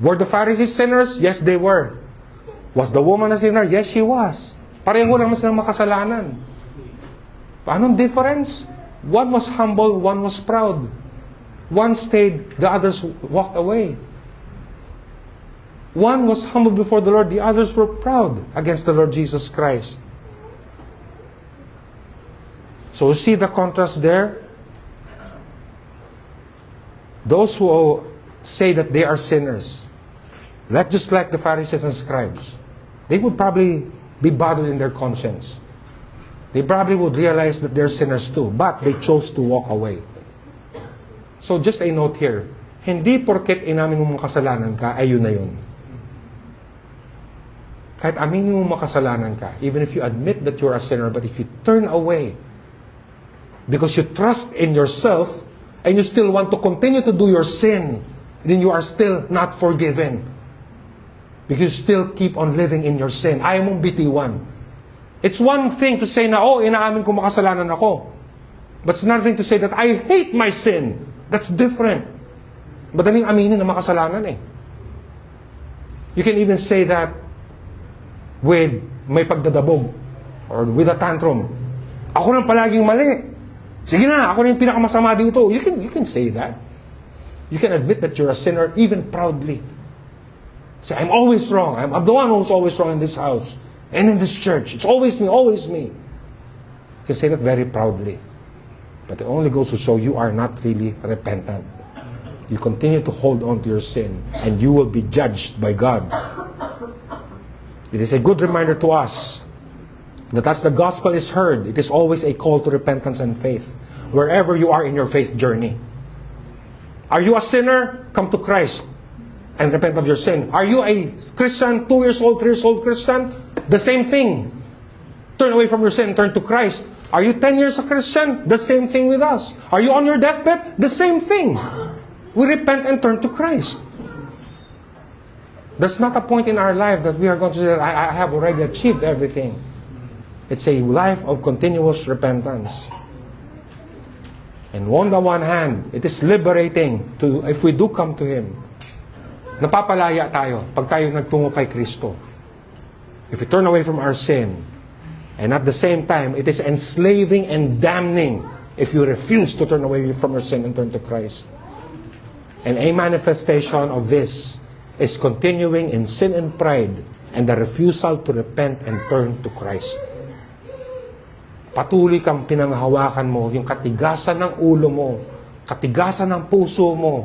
Were the Pharisees sinners? Yes, they were. Was the woman a sinner? Yes, she was. Pareho naman silang makasalanan. Anong difference? One was humble, one was proud. One stayed, the others walked away. One was humble before the Lord, the others were proud against the Lord Jesus Christ. So you see the contrast there? Those who say that they are sinners, just like the Pharisees and scribes, they would probably be bothered in their conscience. They probably would realize that they're sinners too, but they chose to walk away. So just a note here, hindi porket inamin mo makasalanan ka, ay yun na yun. Kahit aminin mo makasalanan ka, even if you admit that you're a sinner, but if you turn away, because you trust in yourself, and you still want to continue to do your sin, then you are still not forgiven. Because you still keep on living in your sin. Ayaw mong bitiwan. It's one thing to say na, oh, inaamin ko makasalanan ako. But it's another thing to say that I hate my sin. That's different. Madaling aminin na makasalanan eh. You can even say that with may pagdadabog or with a tantrum. Ako nang palaging mali. Sige na, ako na yung pinakamasama dito. You can say that. You can admit that you're a sinner even proudly. Say, I'm always wrong. I'm the one who's always wrong in this house and in this church. It's always me, always me. You can say that very proudly. But it only goes to show you are not really repentant. You continue to hold on to your sin and you will be judged by God. It is a good reminder to us that as the gospel is heard, it is always a call to repentance and faith, wherever you are in your faith journey. Are you a sinner? Come to Christ and repent of your sin. Are you a Christian, 2 years old, 3 years old Christian? The same thing. Turn away from your sin, turn to Christ. Are you 10 years a Christian? The same thing with us. Are you on your deathbed? The same thing. We repent and turn to Christ. There's not a point in our life that we are going to say, I have already achieved everything. It's a life of continuous repentance. And on the one hand, it is liberating to, if we do come to Him. Napapalaya tayo pag tayo nagtungo kay Kristo. If we turn away from our sin, and at the same time, it is enslaving and damning if you refuse to turn away from your sin and turn to Christ. And a manifestation of this is continuing in sin and pride and the refusal to repent and turn to Christ. Patuloy kang pinanghawakan mo yung katigasan ng ulo mo, katigasan ng puso mo,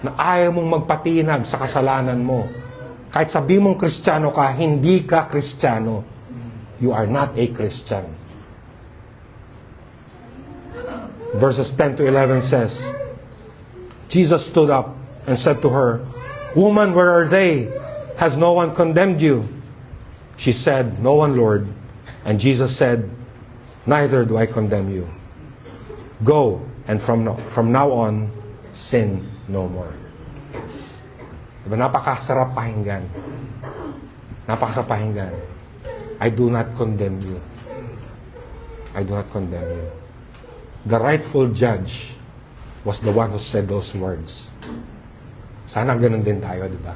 na ayaw mong magpatinag sa kasalanan mo. Kahit sabi mong Kristiyano ka, hindi ka Kristiyano. You are not a Christian. Verses 10 to 11 says, Jesus stood up and said to her, Woman, where are they? Has no one condemned you? She said, No one, Lord. And Jesus said, Neither do I condemn you. Go, and from now on, sin no more. Diba, napakasarap pakinggan. Napakasarap pakinggan. I do not condemn you. I do not condemn you. The rightful judge was the one who said those words. Sana ganun din tayo, di ba?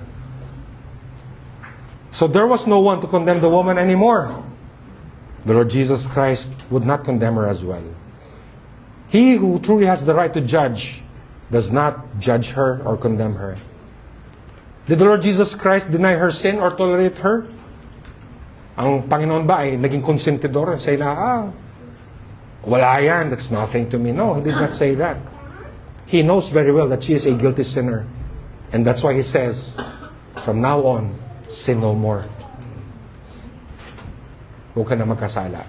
So there was no one to condemn the woman anymore. The Lord Jesus Christ would not condemn her as well. He who truly has the right to judge does not judge her or condemn her. Did the Lord Jesus Christ deny her sin or tolerate her? Ang Panginoon ba ay naging konsentidor? Say na, wala yan, that's nothing to me. No, He did not say that. He knows very well that she is a guilty sinner. And that's why He says, from now on, sin no more. Huwag ka na magkasala.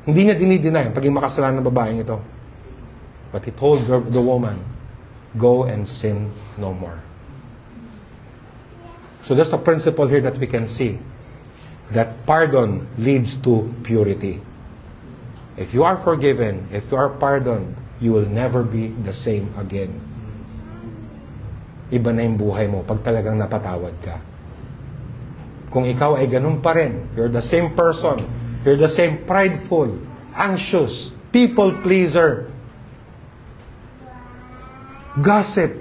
Hindi niya dinideny ang pagiging makasalanan ng babaeng ito. But He told the woman, go and sin no more. So there's a principle here that we can see. that pardon leads to purity. If you are forgiven, if you are pardoned, you will never be the same again. Iba na yung buhay mo pag talagang napatawad ka. Kung ikaw ay ganun pa rin, you're the same person, you're the same prideful, anxious, people pleaser, gossip,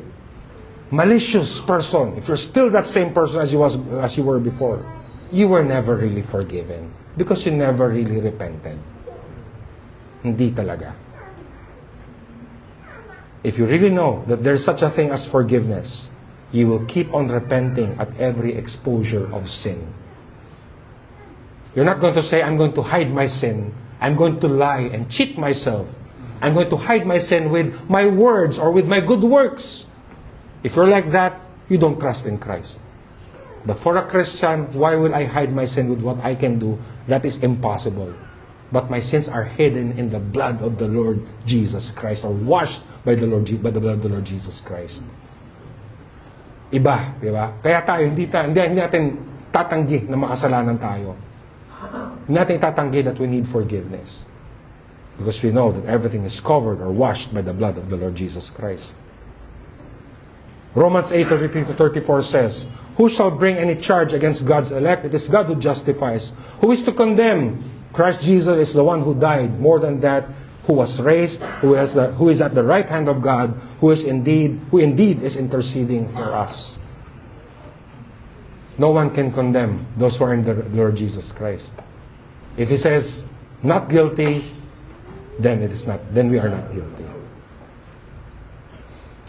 malicious person, if you're still that same person as you were before, you were never really forgiven because you never really repented. Hindi talaga. If you really know that there's such a thing as forgiveness, you will keep on repenting at every exposure of sin. You're not going to say, I'm going to hide my sin. I'm going to lie and cheat myself. I'm going to hide my sin with my words or with my good works. If you're like that, you don't trust in Christ. But for a Christian, why will I hide my sin with what I can do? That is impossible. But my sins are hidden in the blood of the Lord Jesus Christ, or washed by the blood of the Lord Jesus Christ. Iba, di ba? Kaya tayo, hindi natin tatanggi na makasalanan tayo. Hindi natin tatanggi that we need forgiveness. Because we know that everything is covered or washed by the blood of the Lord Jesus Christ. Romans 8:33-34 says, who shall bring any charge against God's elect? It is God who justifies. Who is to condemn? Christ Jesus is the one who died. More than that, who was raised, who is at the right hand of God, who indeed is interceding for us. No one can condemn those who are in the Lord Jesus Christ. If He says not guilty, then we are not guilty.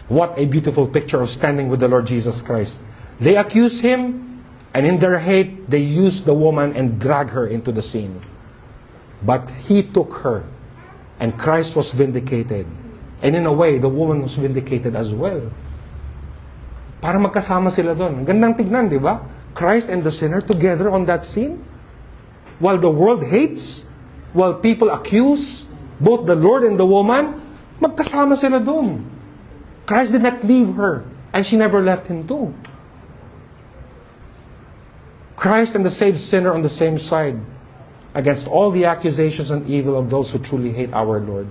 What a beautiful picture of standing with the Lord Jesus Christ. They accuse Him, and in their hate, they use the woman and drag her into the scene. But He took her, and Christ was vindicated. And in a way, the woman was vindicated as well. Para magkasama sila doon. Gandang tignan, di ba? Christ and the sinner together on that scene. While the world hates, while people accuse both the Lord and the woman, magkasama sila doon. Christ did not leave her, and she never left Him too. Christ and the saved sinner on the same side, against all the accusations and evil of those who truly hate our Lord.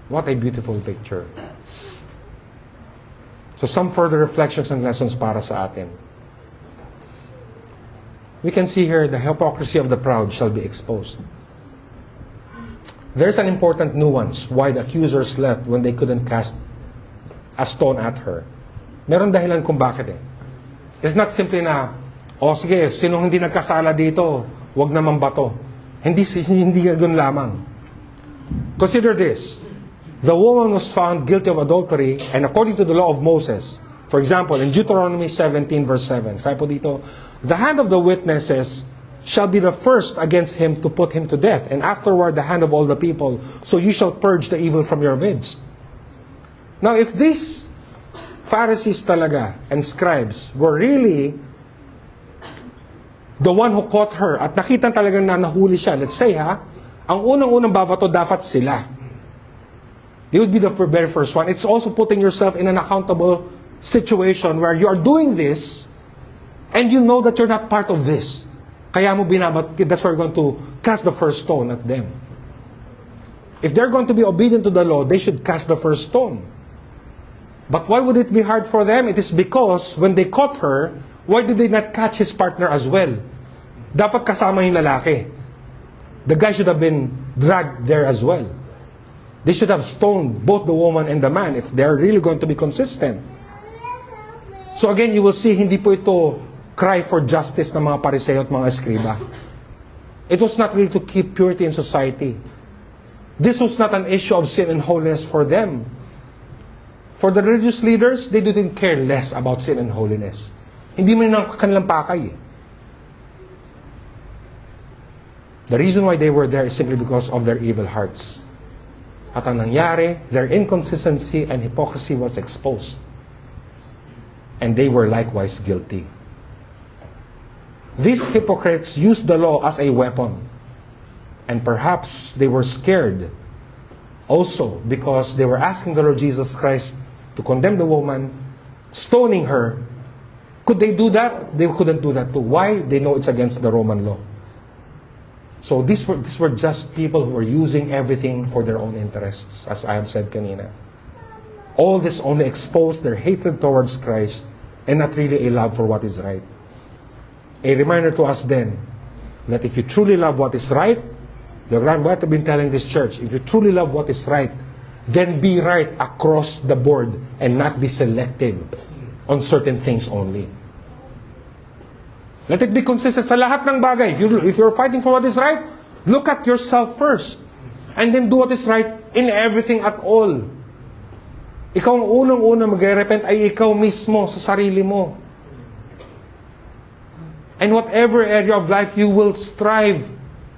What a beautiful picture. So some further reflections and lessons para sa atin. We can see here the hypocrisy of the proud shall be exposed. There's an important nuance why the accusers left when they couldn't cast a stone at her. Meron dahilan kung bakit eh. It's not simply na, sige, sinong hindi nagkasala dito, wag naman bato. Hindi ganun lamang. Consider this. The woman was found guilty of adultery, and according to the law of Moses, for example, in Deuteronomy 17 verse 7, sabi po dito, the hand of the witnesses shall be the first against him to put him to death, and afterward the hand of all the people, so you shall purge the evil from your midst. Now, if these Pharisees talaga and scribes were really the one who caught her at nakita talagang na nahuli siya, let's say ang unang-unang babato dapat sila. They would be the very first one. It's also putting yourself in an accountable situation where you are doing this and you know that you're not part of this. Kaya mo that's why you're going to cast the first stone at them. If they're going to be obedient to the law, they should cast the first stone. But why would it be hard for them? It is because when they caught her, why did they not catch his partner as well? Dapat kasama yung lalaki. The guy should have been dragged there as well. They should have stoned both the woman and the man if they're really going to be consistent. So again, you will see, hindi po ito cry for justice ng mga Pariseo at mga Eskriba. It was not really to keep purity in society. This was not an issue of sin and holiness for them. For the religious leaders, they didn't care less about sin and holiness. Hindi mo nang kanilang pakay. The reason why they were there is simply because of their evil hearts. At ang nangyari, their inconsistency and hypocrisy was exposed. And they were likewise guilty. These hypocrites used the law as a weapon. And perhaps they were scared also because they were asking the Lord Jesus Christ to condemn the woman, stoning her, Could they do that? They couldn't do that too. Why? They know it's against the Roman law. So these were just people who were using everything for their own interests, as I have said kanina. All this only exposed their hatred towards Christ and not really a love for what is right. A reminder to us then that if you truly love what is right, look at what I've been telling this church, if you truly love what is right, then be right across the board and not be selective on certain things only. Let it be consistent sa lahat ng bagay. If you're fighting for what is right, look at yourself first. And then do what is right in everything at all. Ikaw ang unang-unang mag-repent ay ikaw mismo sa sarili mo. And whatever area of life you will strive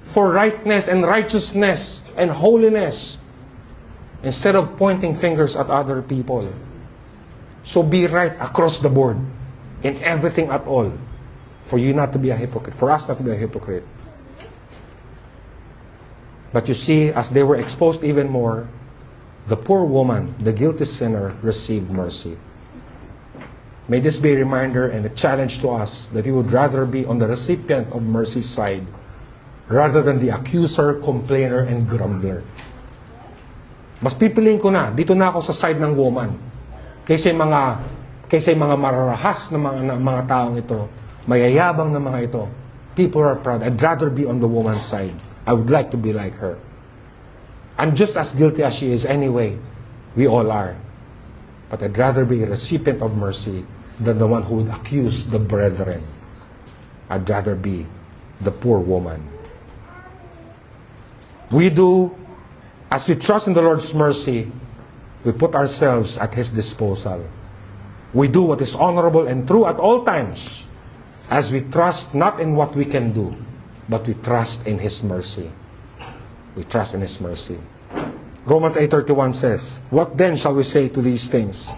for rightness and righteousness and holiness instead of pointing fingers at other people. So be right across the board in everything at all. For you not to be a hypocrite. For us not to be a hypocrite. But you see, as they were exposed even more, the poor woman, the guilty sinner, received mercy. May this be a reminder and a challenge to us that we would rather be on the recipient of mercy's side rather than the accuser, complainer, and grumbler. Mas pipiliin ko na, dito na ako sa side ng woman. Kaysa yung mga mararahas na mga taong ito, mayayabang na mga ito. People are proud. I'd rather be on the woman's side. I would like to be like her. I'm just as guilty as she is anyway. We all are. But I'd rather be a recipient of mercy than the one who would accuse the brethren. I'd rather be the poor woman. We do, as we trust in the Lord's mercy, we put ourselves at His disposal. We do what is honorable and true at all times, as we trust not in what we can do, but we trust in His mercy. We trust in His mercy. Romans 8:31 says, "What then shall we say to these things?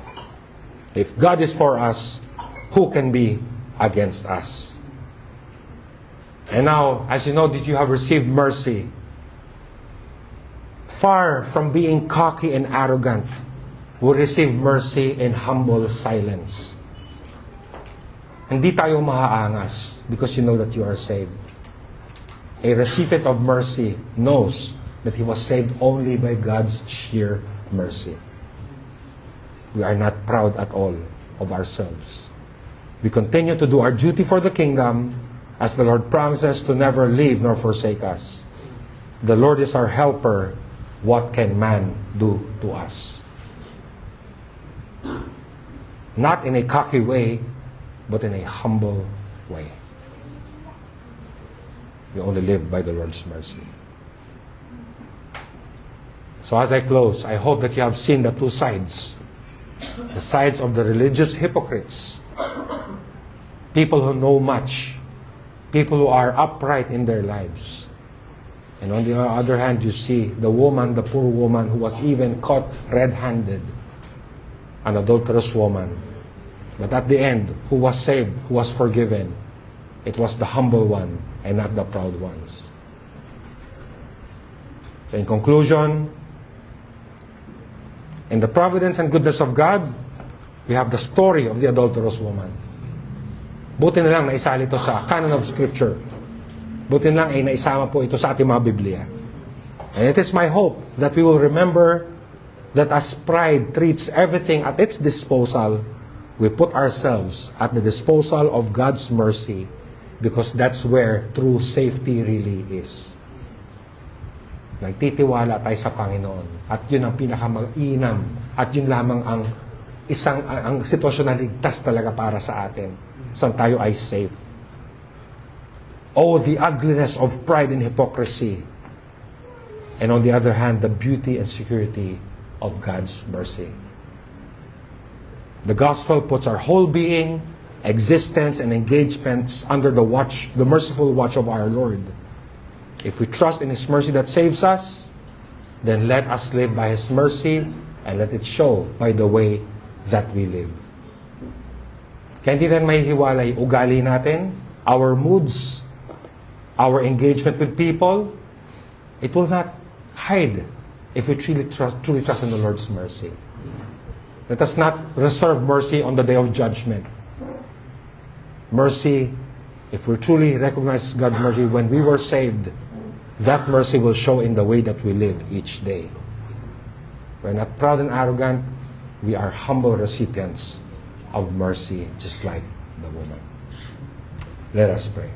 If God is for us, who can be against us?" And now, as you know that you have received mercy, far from being cocky and arrogant, we receive mercy in humble silence. Hindi tayo maaangas because you know that you are saved. A recipient of mercy knows that he was saved only by God's sheer mercy. We are not proud at all of ourselves. We continue to do our duty for the kingdom as the Lord promises to never leave nor forsake us. The Lord is our helper. What can man do to us? Not in a cocky way, but in a humble way. We only live by the Lord's mercy. So as I close, I hope that you have seen the two sides. The sides of the religious hypocrites. People who know much. People who are upright in their lives. And on the other hand, you see the woman, the poor woman who was even caught red-handed. An adulterous woman. But at the end, who was saved, who was forgiven, it was the humble one and not the proud ones. So in conclusion, in the providence and goodness of God, we have the story of the adulterous woman. Buti na lang naisali ito sa canon of Scripture. Buti na lang ay naisama po ito sa ating mga Biblia. And it is my hope that we will remember that as pride treats everything at its disposal, we put ourselves at the disposal of God's mercy because that's where true safety really is. Nagtitiwala tayo sa Panginoon at yun ang pinakamainam at yun lamang ang ang sitwasyon na ligtas talaga para sa atin. Saan tayo ay safe. Oh, the ugliness of pride and hypocrisy. And on the other hand, the beauty and security of God's mercy. The gospel puts our whole being, existence, and engagements under the merciful watch of our Lord. If we trust in His mercy that saves us, then let us live by His mercy and let it show by the way that we live. Kaya hindi natin mahihiwalay ugali natin, our moods, our engagement with people. It will not hide if we truly trust in the Lord's mercy. Let us not reserve mercy on the day of judgment. mercy, if we truly recognize God's mercy when we were saved, that mercy will show in the way that we live each day. We're not proud and arrogant. We are humble recipients of mercy, just like the woman. Let us pray.